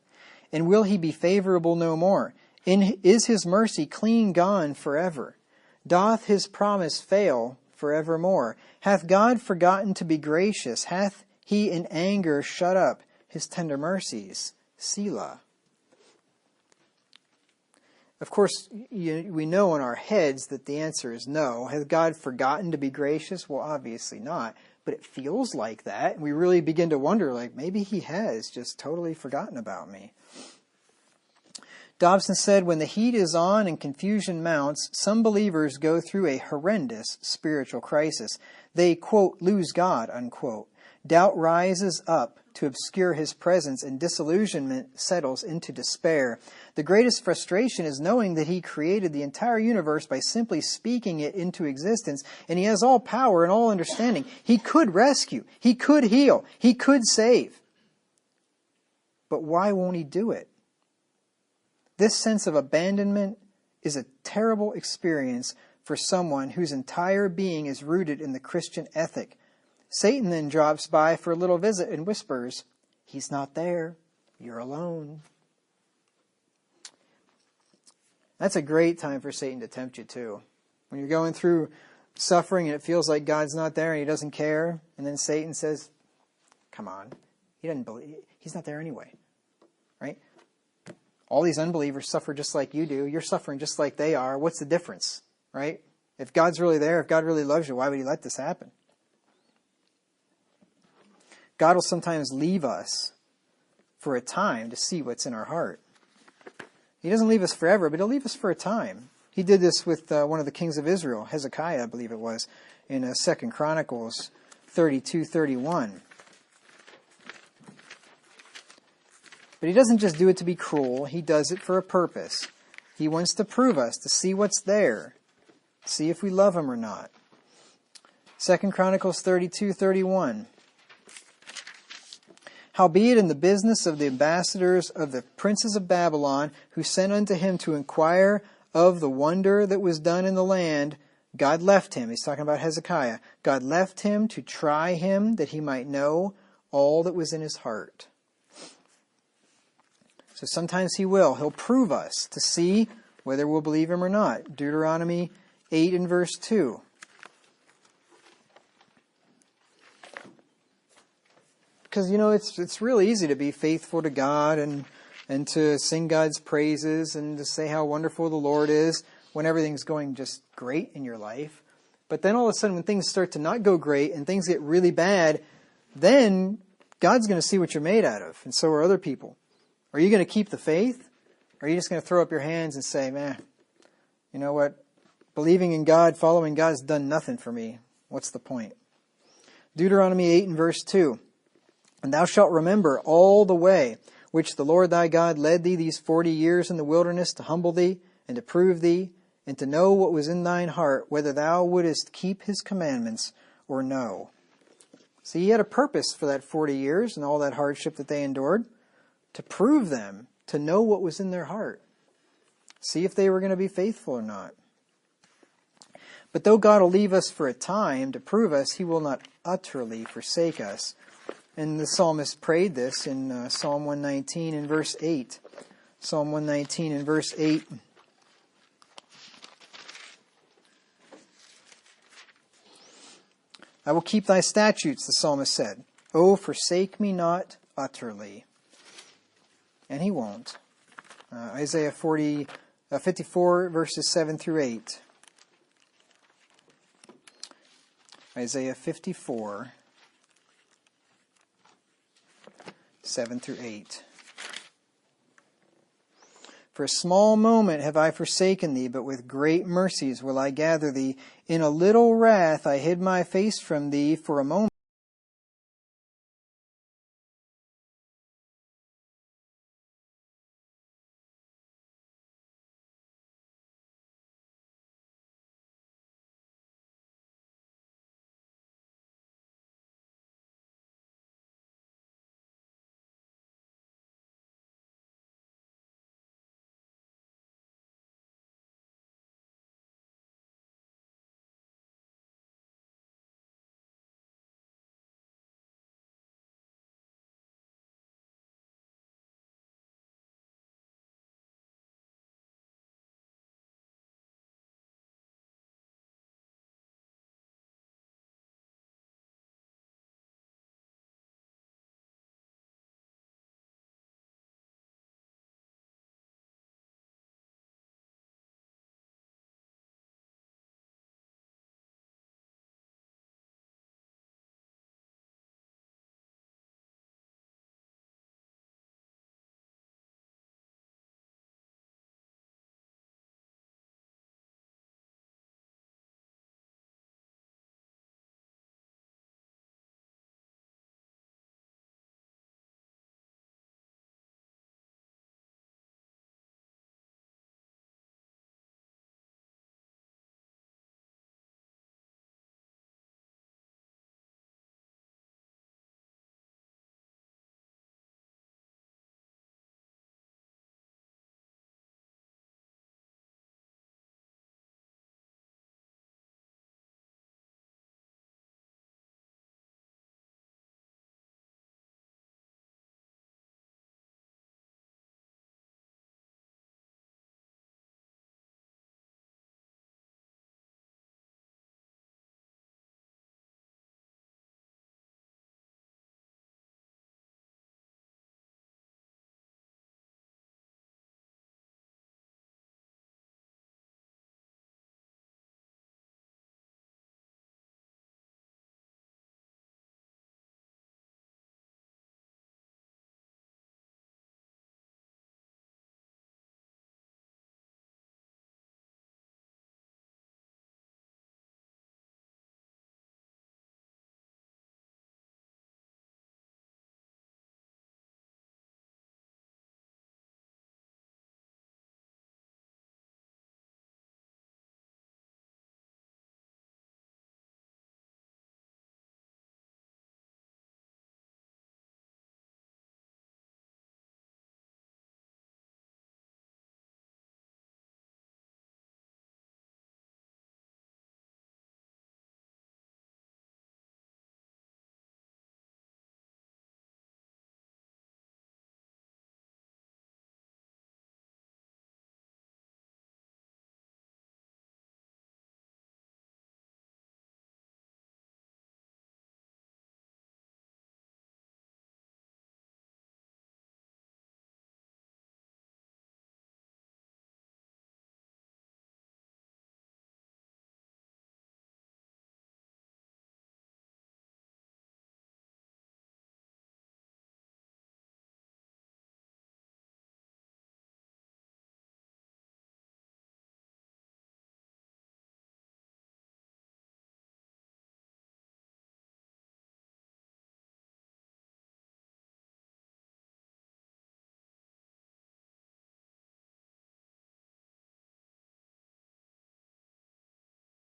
And will he be favorable no more? Is his mercy clean gone forever? Doth his promise fail forevermore? Hath God forgotten to be gracious? Hath he in anger shut up his tender mercies? Selah. Of course, we know in our heads that the answer is no. Has God forgotten to be gracious? Well, obviously not. But it feels like that. And we really begin to wonder, like, maybe he has just totally forgotten about me. Dobson said, when the heat is on and confusion mounts, some believers go through a horrendous spiritual crisis. They, quote, lose God, unquote. Doubt rises up to obscure his presence, and disillusionment settles into despair. The greatest frustration is knowing that he created the entire universe by simply speaking it into existence, and he has all power and all understanding. He could rescue. He could heal. He could save. But why won't he do it? This sense of abandonment is a terrible experience for someone whose entire being is rooted in the Christian ethic. Satan then drops by for a little visit and whispers, he's not there. You're alone. That's a great time for Satan to tempt you too. When you're going through suffering and it feels like God's not there and he doesn't care, and then Satan says, come on, he doesn't believe, he's not there anyway. Right? All these unbelievers suffer just like you do. You're suffering just like they are. What's the difference? Right? If God's really there, if God really loves you, why would he let this happen? God will sometimes leave us for a time to see what's in our heart. He doesn't leave us forever, but he'll leave us for a time. He did this with one of the kings of Israel, Hezekiah, I believe it was, in 2 Chronicles 32:31. But he doesn't just do it to be cruel. He does it for a purpose. He wants to prove us, to see what's there, see if we love him or not. 2 Chronicles 32:31. Howbeit in the business of the ambassadors of the princes of Babylon, who sent unto him to inquire of the wonder that was done in the land, God left him. He's talking about Hezekiah. God left him to try him, that he might know all that was in his heart. So sometimes he will. He'll prove us to see whether we'll believe him or not. Deuteronomy 8 and verse 2. Because, it's really easy to be faithful to God and to sing God's praises and to say how wonderful the Lord is when everything's going just great in your life. But then all of a sudden when things start to not go great and things get really bad, then God's going to see what you're made out of, and so are other people. Are you going to keep the faith? Or are you just going to throw up your hands and say, man, you know what? Believing in God, following God has done nothing for me. What's the point? Deuteronomy 8 and verse 2. And thou shalt remember all the way which the Lord thy God led thee these 40 years in the wilderness, to humble thee and to prove thee, and to know what was in thine heart, whether thou wouldest keep his commandments or no. See, he had a purpose for that 40 years and all that hardship that they endured, to prove them, to know what was in their heart. See if they were going to be faithful or not. But though God will leave us for a time to prove us, he will not utterly forsake us. And the psalmist prayed this in Psalm 119 and verse 8. Psalm 119 and verse 8. I will keep thy statutes, the psalmist said. Oh, forsake me not utterly. And he won't. Isaiah 54, verses 7 through 8. Isaiah 54, 7 through 8. For a small moment have I forsaken thee, but with great mercies will I gather thee. In a little wrath I hid my face from thee for a moment.